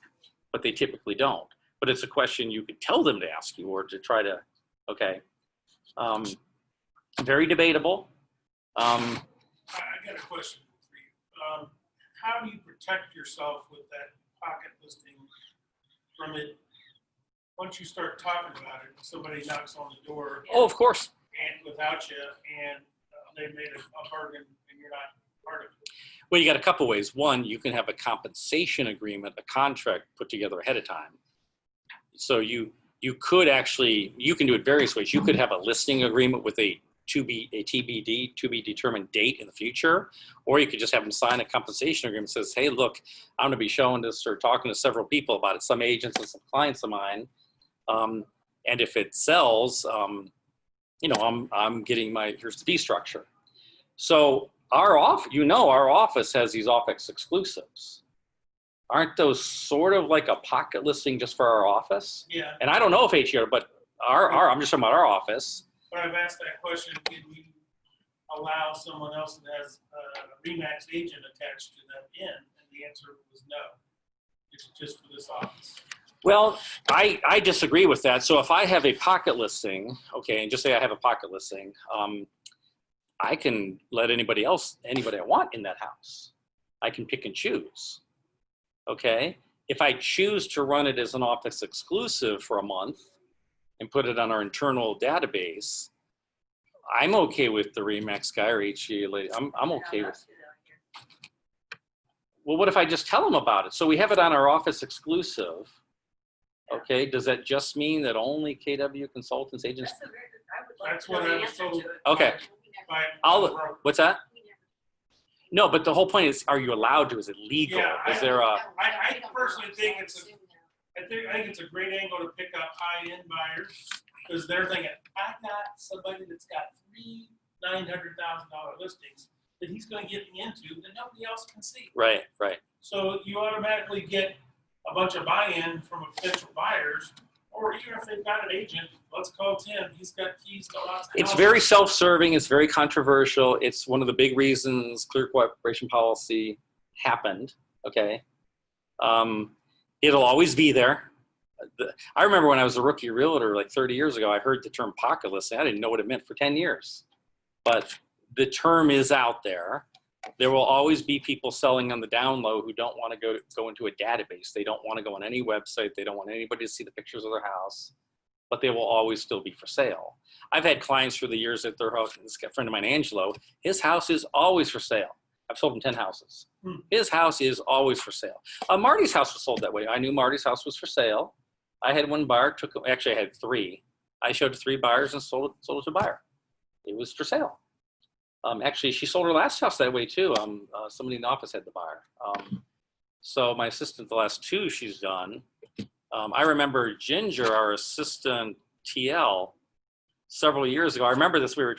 but they typically don't. But it's a question you could tell them to ask you or to try to, okay. Very debatable. I got a question for you. How do you protect yourself with that pocket listing from it? Once you start talking about it, somebody knocks on the door Oh, of course. and without you, and they made a bargain, and you're not part of it. Well, you got a couple ways. One, you can have a compensation agreement, a contract put together ahead of time. So you could actually, you can do it various ways. You could have a listing agreement with a TBD, to be determined date in the future, or you could just have them sign a compensation agreement that says, hey, look, I'm going to be showing this or talking to several people about it, some agents and some clients of mine. And if it sells, you know, I'm getting here's the fee structure. So our office has these office exclusives. Aren't those sort of like a pocket listing just for our office? Yeah, And I don't know if HER, but I'm just talking about our office. but I've asked that question, can you allow someone else that has a RE/MAX agent attached to them in? And the answer was no. It's just for this office. Well, I disagree with that. So if I have a pocket listing, okay, and just say I have a pocket listing, I can let anybody I want in that house. I can pick and choose, okay? If I choose to run it as an office exclusive for a month and put it on our internal database, I'm okay with the RE/MAX guy or HEA lady. I'm okay with. Well, what if I just tell them about it? So we have it on our office exclusive. Okay, does that just mean that only KW consultants, agents? That's what I was told. Okay. by- What's that? No, but the whole point is, are you allowed to? Is it legal? Yeah, Is there a? I personally think I think it's a great angle to pick up high-end buyers, because they're thinking, I got somebody that's got 3 $900,000 listings that he's going to get me into that nobody else can see. Right. So you automatically get a bunch of buy-in from potential buyers, or even if they've got an agent, let's call Tim. He's got keys to lots of It's houses. very self-serving. It's very controversial. It's one of the big reasons clear cooperation policy happened. Okay. It'll always be there. I remember when I was a rookie realtor like 30 years ago, I heard the term pocket listing. I didn't know what it meant for 10 years. But the term is out there. There will always be people selling on the down low who don't want to go into a database. They don't want to go on any website. They don't want anybody to see the pictures of their house, but they will always still be for sale. I've had clients for the years at their house. This friend of mine, Angelo, his house is always for sale. I've sold him 10 houses. His house is always for sale. Marty's house was sold that way. I knew Marty's house was for sale. I had one buyer, actually I had 3. I showed 3 buyers and sold it to a buyer. It was for sale. Actually, she sold her last house that way too. Somebody in the office had the buyer. So my assistant, the last 2 she's done. I remember Ginger, our assistant TL, several years ago. I remember this. We were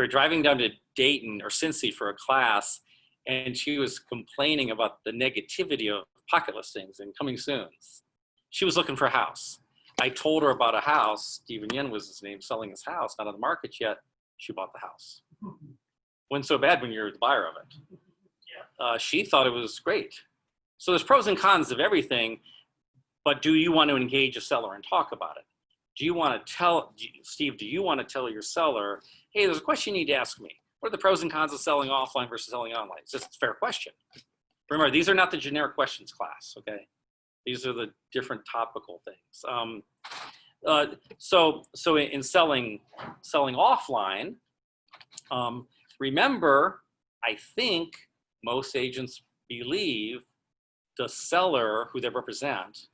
driving down to Dayton or Cincy for a class, and she was complaining about the negativity of pocket listings and coming soons. She was looking for a house. I told her about a house. Stephen Yen was his name, selling his house, not on the market yet. She bought the house. Wasn't so bad when you're the buyer of it. She thought it was great. So there's pros and cons of everything, but do you want to engage a seller and talk about it? Do you want to tell, Steve, do you want to tell your seller, hey, there's a question you need to ask me. What are the pros and cons of selling offline versus selling online? It's just a fair question. Remember, these are not the generic questions class, okay? These are the different topical things. So in selling offline, remember, I think most agents believe the seller who they represent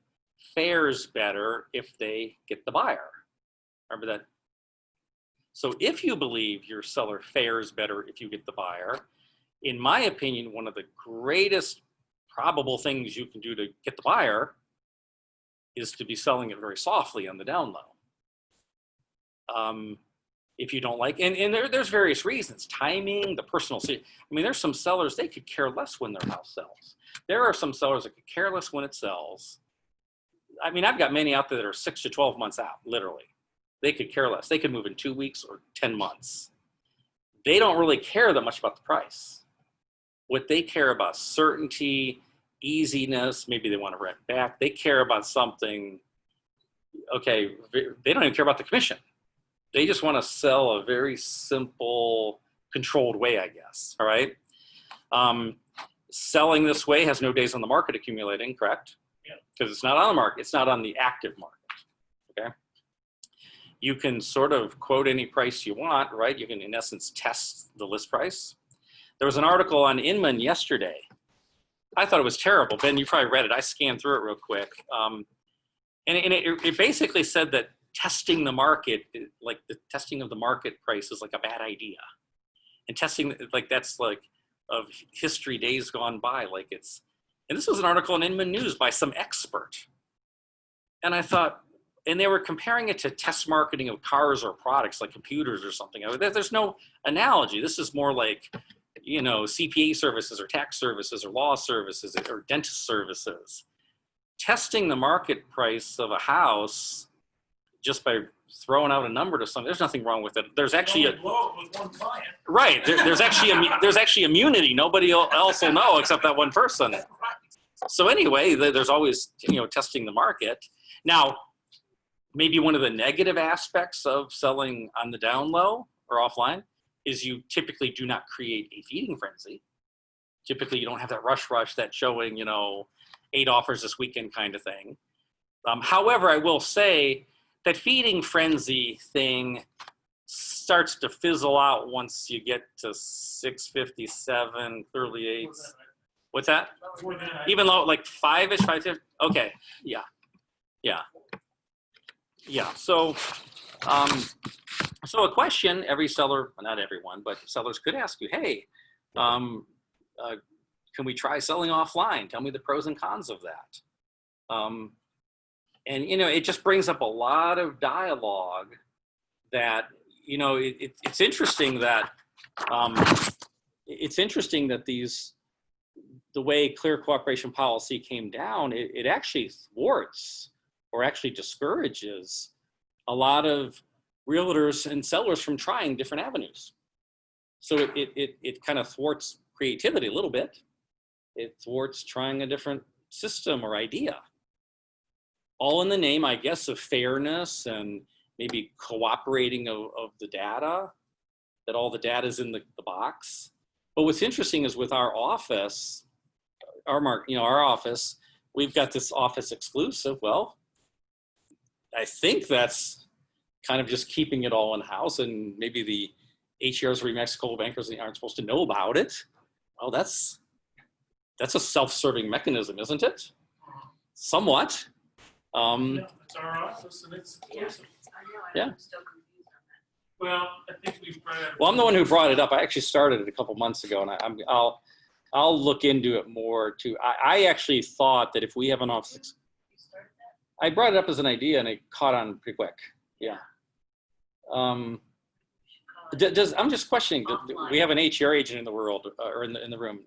fares better if they get the buyer. Remember that? So if you believe your seller fares better if you get the buyer, in my opinion, one of the greatest probable things you can do to get the buyer is to be selling it very softly on the down low. If you don't like, and there's various reasons, timing, the personal, I mean, there's some sellers, they could care less when their house sells. There are some sellers that could care less when it sells. I mean, I've got many out there that are 6 to 12 months out, literally. They could care less. They could move in 2 weeks or 10 months. They don't really care that much about the price. What they care about, certainty, easiness, maybe they want to rent back. They care about something, okay, they don't even care about the commission. They just want to sell a very simple, controlled way, I guess, all right? Selling this way has no days on the market accumulating, correct? Yeah. Because it's not on the market, it's not on the active market, okay? You can sort of quote any price you want, right? You can, in essence, test the list price. There was an article on Inman yesterday. I thought it was terrible. Ben, you probably read it. I scanned through it real quick. And it basically said that testing the market, like the testing of the market price is like a bad idea. And testing, like that's like of history days gone by, like it's, and this was an article in Inman News by some expert. And I thought, and they were comparing it to test marketing of cars or products like computers or something. There's no analogy. This is more like, you know, CPA services or tax services or law services or dentist services. Testing the market price of a house just by throwing out a number to something, there's nothing wrong with it. There's actually You only blow it with one client. right. There's actually immunity. Nobody else will know except that one person. So anyway, there's always, you know, testing the market. Now, maybe one of the negative aspects of selling on the down low or offline is you typically do not create a feeding frenzy. Typically, you don't have that rush, that showing, you know, 8 offers this weekend kind of thing. However, I will say that feeding frenzy thing starts to fizzle out once you get to 657, early 8s. What's that? More than I- Even low, like 5-ish, 550? Okay, yeah. So, so a question every seller, not everyone, but sellers could ask you, hey, can we try selling offline? Tell me the pros and cons of that. And, you know, it just brings up a lot of dialogue that, you know, it's interesting that, the way clear cooperation policy came down, it actually thwarts or actually discourages a lot of realtors and sellers from trying different avenues. So it kind of thwarts creativity a little bit. It thwarts trying a different system or idea. All in the name, I guess, of fairness and maybe cooperating of the data, that all the data is in the box. But what's interesting is with our office, our office, we've got this office exclusive. Well, I think that's kind of just keeping it all in house, and maybe the HRs or Mexico bankers aren't supposed to know about it. Well, that's a self-serving mechanism, isn't it? Somewhat. Yeah, it's our office and it's exclusive. I know, Yeah. I'm still confused on that. Well, I think we've brought it. Well, I'm the one who brought it up. I actually started it a couple months ago, and I'll look into it more too. I actually thought that if we have an office, You started that? I brought it up as an idea, and it caught on pretty quick. Yeah. We should call it I'm just questioning. Offline. We have an HR agent in the world or in the room.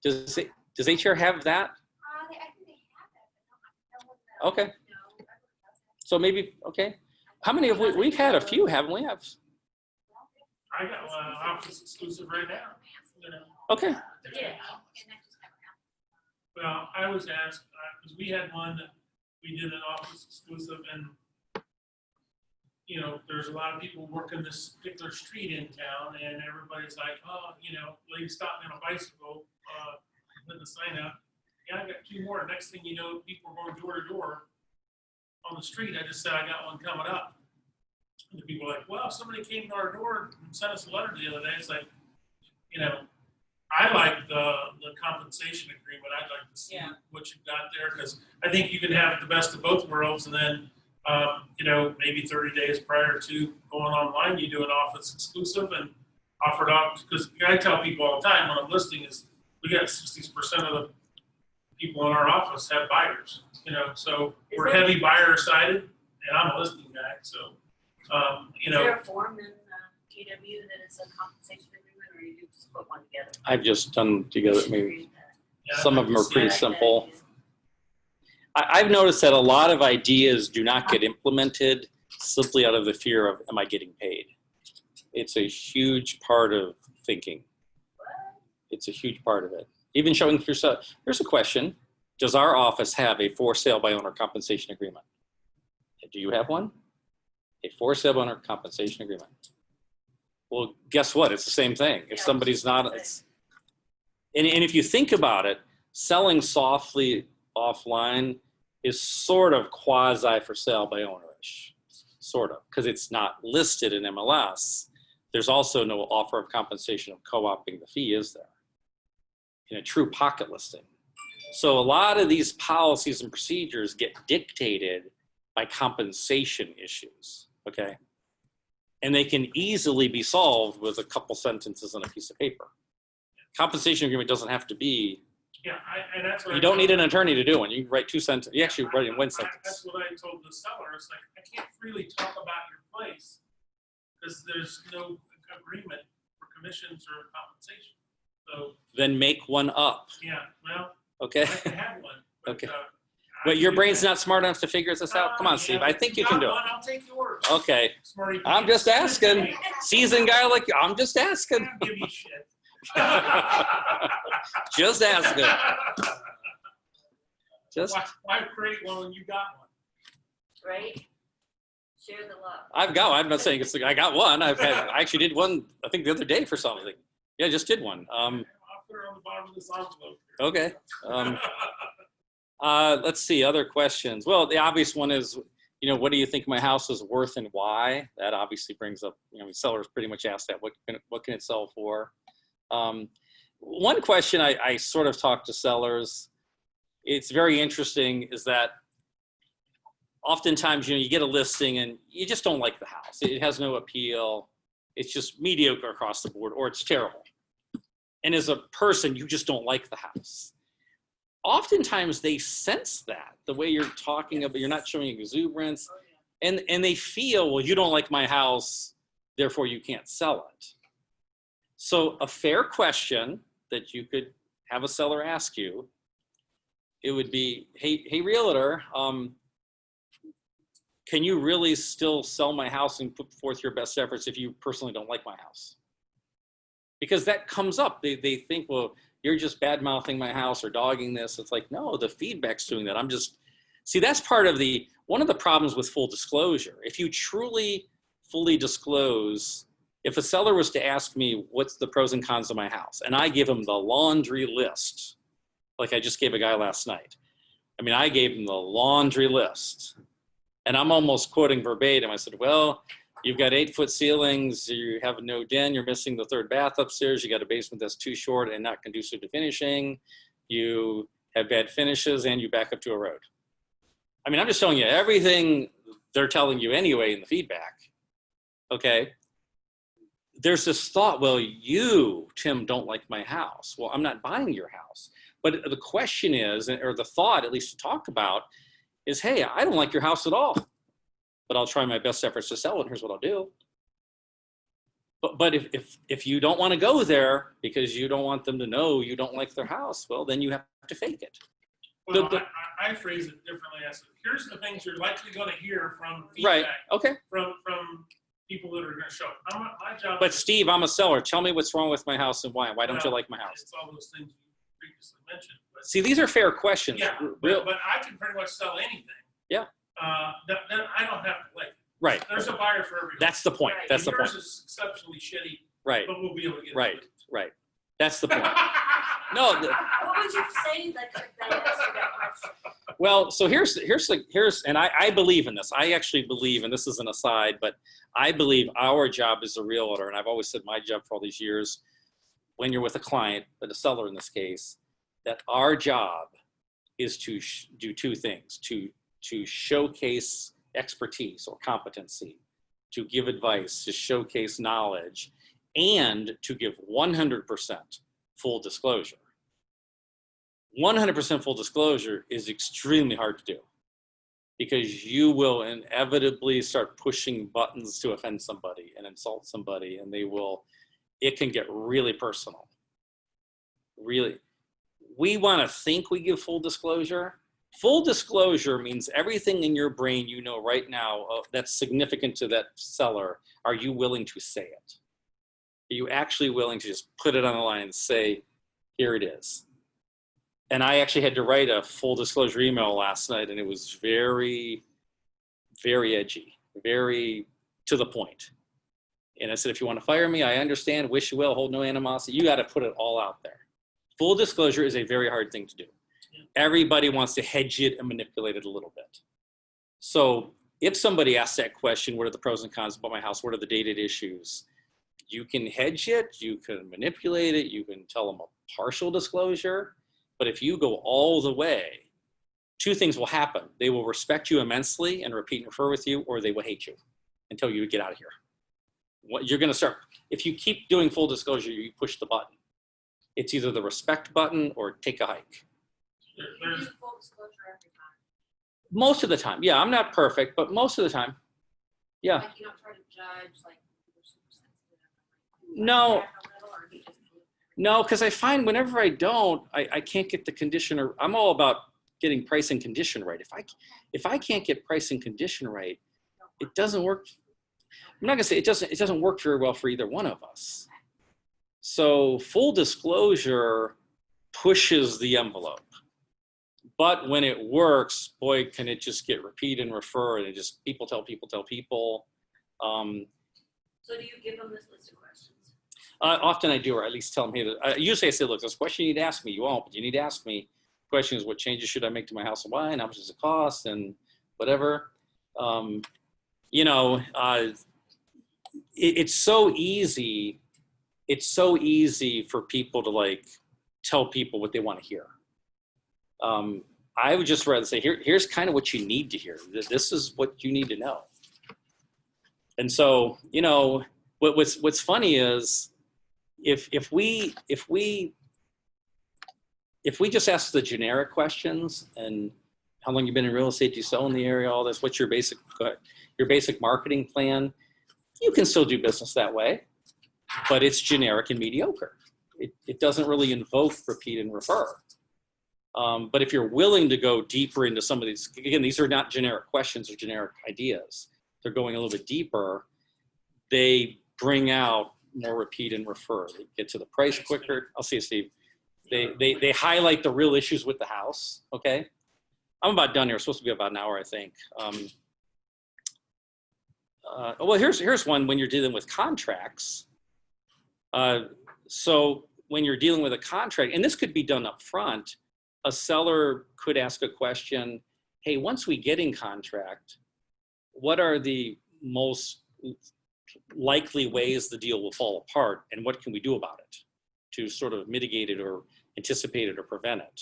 Does HR have that? I think they have that, but no one Okay. No, everyone does that. So maybe okay. How many have we've had a few, haven't we? Have I got one office exclusive right now. You know. okay. Yeah. Well, I was asked, because we had one that we did an office exclusive, and, you know, there's a lot of people working this particular street in town, and everybody's like, oh, you know, lady stopped me on a bicycle, putting the sign up. Yeah, I got 2 more. Next thing you know, people are going door to door on the street. I just said, I got one coming up. And the people are like, well, somebody came to our door and sent us a letter the other day. It's like, you know, I like the compensation agreement. I'd like to see Yeah. what you've got there, because I think you can have the best of both worlds, and then, you know, maybe 30 days prior to going online, you do an office exclusive and offer it up. Because I tell people all the time when I'm listing is we got 60% of the people in our office have buyers, you know, so Is we're there- heavy buyer sided, and I'm a listing guy, so, you Is know. there a form in GW that is a compensation agreement, or you do just put one together? I've just done together, maybe yeah, some of them are I'd pretty say- simple. I've noticed that a lot of ideas do not get implemented simply out of the fear of, am I getting paid? It's a huge part of thinking. It's a huge part of it. Even showing for yourself. Here's a question. Does our office have a for sale by owner compensation agreement? Do you have one? A for sale by owner compensation agreement. Well, guess what? It's the same thing. If Yeah, somebody's not, say. it's, and if you think about it, selling softly offline is sort of quasi for sale by owner-ish, sort of, because it's not listed in MLS. There's also no offer of compensation of co-opting the fee, is there? In a true pocket listing. So a lot of these policies and procedures get dictated by compensation issues, okay? And they can easily be solved with a couple sentences on a piece of paper. Compensation agreement doesn't have to be, Yeah, and that's what you I don't told- need an attorney to do one. You can write 2 sentences. You actually write in 1 That's sentence. what I told the seller. It's like, I can't freely talk about your place because there's no agreement for commissions or compensation. So, Then make one up, yeah, well, okay? I can have one. But, Okay. I But your can do brain's that. not smart enough to figure this out? Come on, Yeah, Steve. but I think you got can do it. one, I'll take yours. Okay. Smarty I'm pants. just asking. Seasoned guy like you, I'm just asking. I'll give you shit. Just asking. Just, Why create one when you got one? Right? Share the love. I've got one. I'm not saying it's like, I got one. I actually did one, I think the other day for something. Yeah, I just did one. I'll put her on the bottom of this envelope. Okay. Let's see, other questions. Well, the obvious one is, you know, what do you think my house is worth and why? That obviously brings up, you know, sellers pretty much ask that, what can it sell for? One question I sort of talk to sellers, it's very interesting, is that oftentimes, you know, you get a listing and you just don't like the house. It has no appeal. It's just mediocre across the board, or it's terrible. And as a person, you just don't like the house. Oftentimes they sense that, the way you're talking about, you're not showing exuberance, Oh, yeah. and they feel, well, you don't like my house, therefore you can't sell it. So a fair question that you could have a seller ask you, it would be, hey realtor, can you really still sell my house and put forth your best efforts if you personally don't like my house? Because that comes up. They think, well, you're just bad mouthing my house or dogging this. It's like, no, the feedback's doing that. See, that's part of one of the problems with full disclosure. If you truly fully disclose, if a seller was to ask me, what's the pros and cons of my house? And I give them the laundry list, like I just gave a guy last night. I mean, I gave him the laundry list. And I'm almost quoting verbatim. I said, well, you've got 8-foot ceilings, you have no den, you're missing the 3rd bath upstairs, you got a basement that's too short and not conducive to finishing, you have bad finishes, and you back up to a road. I mean, I'm just showing you everything they're telling you anyway in the feedback, okay? There's this thought, well, you, Tim, don't like my house. Well, I'm not buying your house. But the question is, or the thought, at least to talk about, is, hey, I don't like your house at all, but I'll try my best efforts to sell it. Here's what I'll do. But if you don't want to go there because you don't want them to know you don't like their house, well, then you have to fake it. Well, I phrase it differently. I said, here's the things you're likely going to hear from Right. feedback Okay. from people that are going to show up. My job But is- Steve, I'm a seller. Tell me what's wrong with my house and why. Why don't you Well, like my house? It's all those things you previously mentioned. But See, these are fair questions. yeah, Real, but I can pretty much sell anything. Yeah. That I don't have to like. right. There's a buyer for every. That's the point. Right. That's the Yours point. is exceptionally shitty, Right. but we'll be able to get it. Right. Right. That's the point. No, Well, What would you say that could then answer that question? Well, so here's, and I believe in this. I actually believe, and this is an aside, but I believe our job as a realtor, and I've always said my job for all these years, when you're with a client, but a seller in this case, that our job is to do two things: to showcase expertise or competency, to give advice, to showcase knowledge, and to give 100% full disclosure. 100% full disclosure is extremely hard to do because you will inevitably start pushing buttons to offend somebody and insult somebody, and it can get really personal. Really. We want to think we give full disclosure. Full disclosure means everything in your brain you know right now that's significant to that seller, are you willing to say it? Are you actually willing to just put it on the line and say, here it is? And I actually had to write a full disclosure email last night, and it was very, very edgy, very to the point. And I said, if you want to fire me, I understand, wish you well, hold no animosity. You got to put it all out there. Full disclosure is a very hard thing to do. Everybody wants to hedge it and manipulate it a little bit. So if somebody asks that question, what are the pros and cons about my house? What are the dated issues? You can hedge it, you can manipulate it, you can tell them a partial disclosure. But if you go all the way, two things will happen. They will respect you immensely and repeat and refer with you, or they will hate you and tell you to get out of here. What you're going to start, if you keep doing full disclosure, you push the button. It's either the respect button or take a hike. You do full disclosure every time. Most of the time. Yeah, I'm not perfect, but most of the time. Yeah. Like you don't try to judge, like you're super sensitive. No. Back a little, or you just do it? No, because I find whenever I don't, I can't get the condition, or I'm all about getting price and condition right. If I can't get price and condition right, it doesn't work. I'm not gonna say it doesn't work very well for either one of us. So full disclosure pushes the envelope. But when it works, boy, can it just get repeat and refer, and it just people tell people. So do you give them this list of questions? Often I do, or at least tell them, hey, usually I say, look, this question you need to ask me, you won't, but you need to ask me. The question is, what changes should I make to my house and why, and how much does it cost, and whatever. It's so easy. It's so easy for people to like tell people what they want to hear. I would just rather say, here's kind of what you need to hear. This is what you need to know. And so, what's funny is if we just ask the generic questions, and how long you've been in real estate, do you sell in the area, all this, what's your basic marketing plan, you can still do business that way, but it's generic and mediocre. It doesn't really invoke repeat and refer. But if you're willing to go deeper into some of these, again, these are not generic questions or generic ideas. They're going a little bit deeper. They bring out more repeat and refer. They get to the price quicker. I'll see you, Steve. They highlight the real issues with the house. Okay. I'm about done here. It's supposed to be about an hour, I think. Well, here's one when you're dealing with contracts. So when you're dealing with a contract, and this could be done up front, a seller could ask a question, hey, once we get in contract, what are the most likely ways the deal will fall apart, and what can we do about it to sort of mitigate it or anticipate it or prevent it?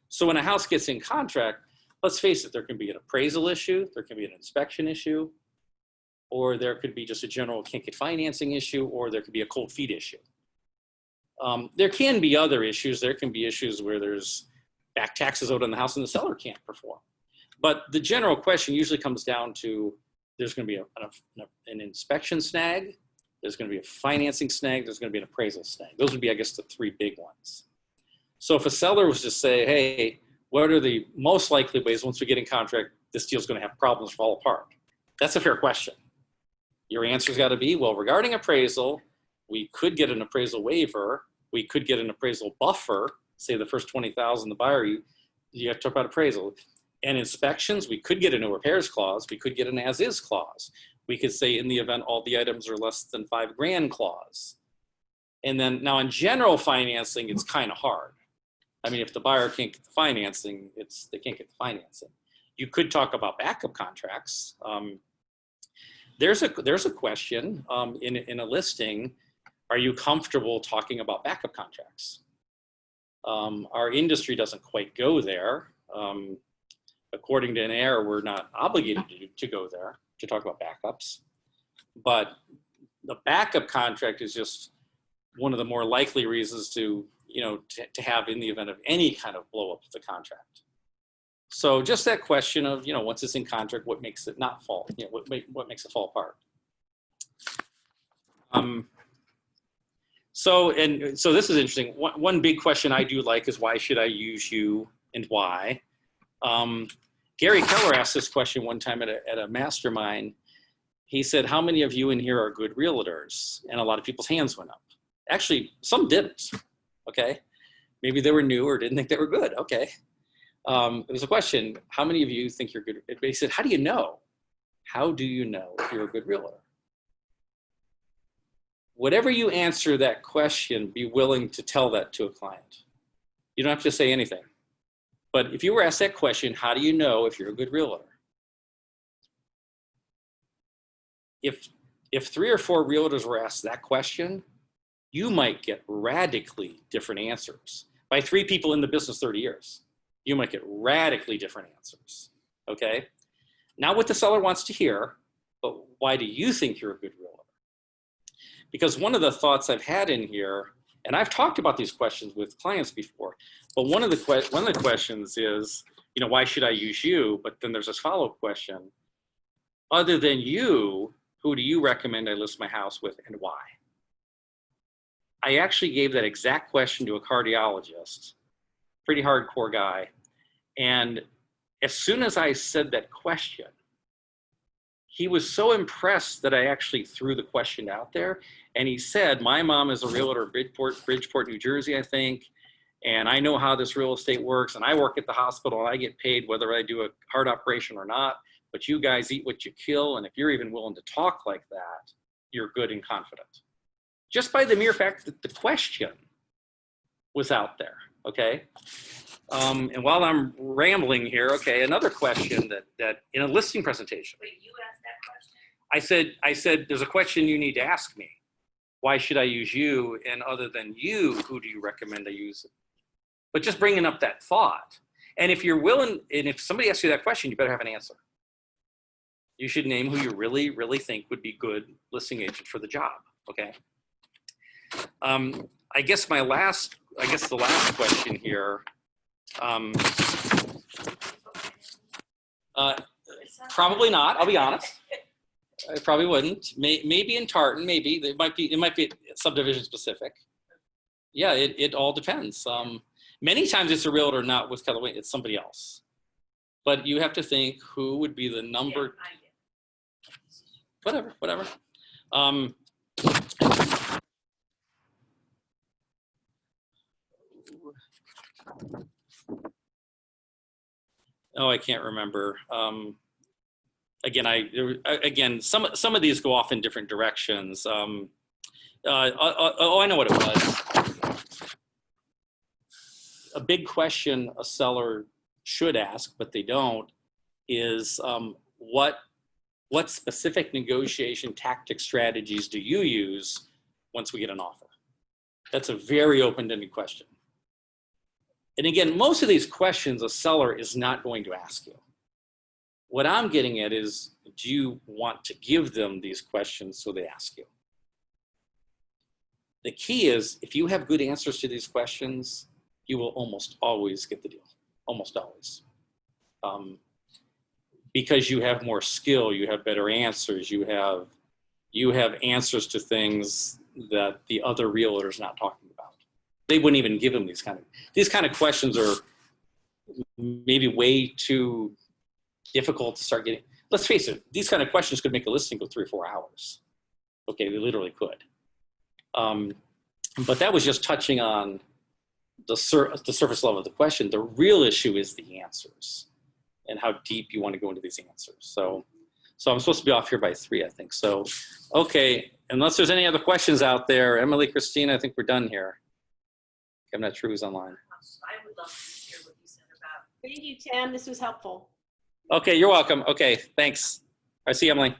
So when a house gets in contract, let's face it, there can be an appraisal issue, there can be an inspection issue, or there could be just a general can't get financing issue, or there could be a cold feet issue. There can be other issues. There can be issues where there's back taxes owed on the house and the seller can't perform. But the general question usually comes down to there's going to be an inspection snag, there's going to be a financing snag, there's going to be an appraisal snag. Those would be, I guess, the three big ones. So if a seller was to say, hey, what are the most likely ways once we get in contract, this deal's going to have problems fall apart? That's a fair question. Your answer's got to be, well, regarding appraisal, we could get an appraisal waiver. We could get an appraisal buffer. Say the first 20,000, the buyer, you have to talk about appraisal. And inspections, we could get a no repairs clause. We could get an as-is clause. We could say in the event all the items are less than $5,000 clause. And then now in general financing, it's kind of hard. I mean, if the buyer can't get the financing, they can't get the financing. You could talk about backup contracts. There's a question in a listing. Are you comfortable talking about backup contracts? Our industry doesn't quite go there. According to NAR, we're not obligated to go there to talk about backups. But the backup contract is just one of the more likely reasons to have in the event of any kind of blow up of the contract. So just that question of, once it's in contract, what makes it not fall? What makes it fall apart? So this is interesting. One big question I do like is, why should I use you and why? Gary Keller asked this question one time at a mastermind. He said, how many of you in here are good realtors? And a lot of people's hands went up. Actually, some didn't, okay? Maybe they were new or didn't think they were good, okay. It was a question, how many of you think you're good? But he said, how do you know? How do you know if you're a good realtor? Whatever you answer that question, be willing to tell that to a client. You don't have to say anything. But if you were asked that question, how do you know if you're a good realtor? If 3 or 4 realtors were asked that question, you might get radically different answers. By 3 people in the business 30 years, you might get radically different answers, okay? Not what the seller wants to hear, but why do you think you're a good realtor? Because one of the thoughts I've had in here, and I've talked about these questions with clients before, but one of the questions is, why should I use you? But then there's this follow-up question. Other than you, who do you recommend I list my house with and why? I actually gave that exact question to a cardiologist, pretty hardcore guy. And as soon as I said that question, he was so impressed that I actually threw the question out there. And he said, my mom is a realtor in Bridgeport, New Jersey, I think. And I know how this real estate works. And I work at the hospital and I get paid whether I do a heart operation or not. But you guys eat what you kill. And if you're even willing to talk like that, you're good and confident. Just by the mere fact that the question was out there, okay? And while I'm rambling here, okay, another question that in a listing presentation. Wait, you asked that question? I said, there's a question you need to ask me. Why should I use you? And other than you, who do you recommend I use? But just bringing up that thought. And if you're willing, and if somebody asks you that question, you better have an answer. You should name who you really, really think would be good listing agent for the job, okay? I guess the last question here, probably not, I'll be honest. I probably wouldn't. Maybe in Tartan, maybe. It might be subdivision specific. Yeah, it all depends. Many times it's a realtor, not with Keller Williams, it's somebody else. But you have to think who would be the number. Yeah, whatever. Oh, I can't remember. Again, some of these go off in different directions. I know what it was. A big question a seller should ask, but they don't, is what specific negotiation tactic strategies do you use once we get an offer? That's a very open-ended question. And again, most of these questions a seller is not going to ask you. What I'm getting at is, do you want to give them these questions so they ask you? The key is, if you have good answers to these questions, you will almost always get the deal, almost always. Because you have more skill, you have better answers, you have answers to things that the other realtor is not talking about. They wouldn't even give them these kind of questions are maybe way too difficult to start getting. Let's face it, these kind of questions could make a listing go 3 or 4 hours. Okay, they literally could. But that was just touching on the surface level of the question. The real issue is the answers and how deep you want to go into these answers. So I'm supposed to be off here by 3, I think. So, okay, unless there's any other questions out there, Emily, Christina, I think we're done here. I'm not sure who's online. I would love to hear what you said about. Thank you, Tim. This was helpful. Okay, you're welcome. Okay, thanks. I see you, Emily.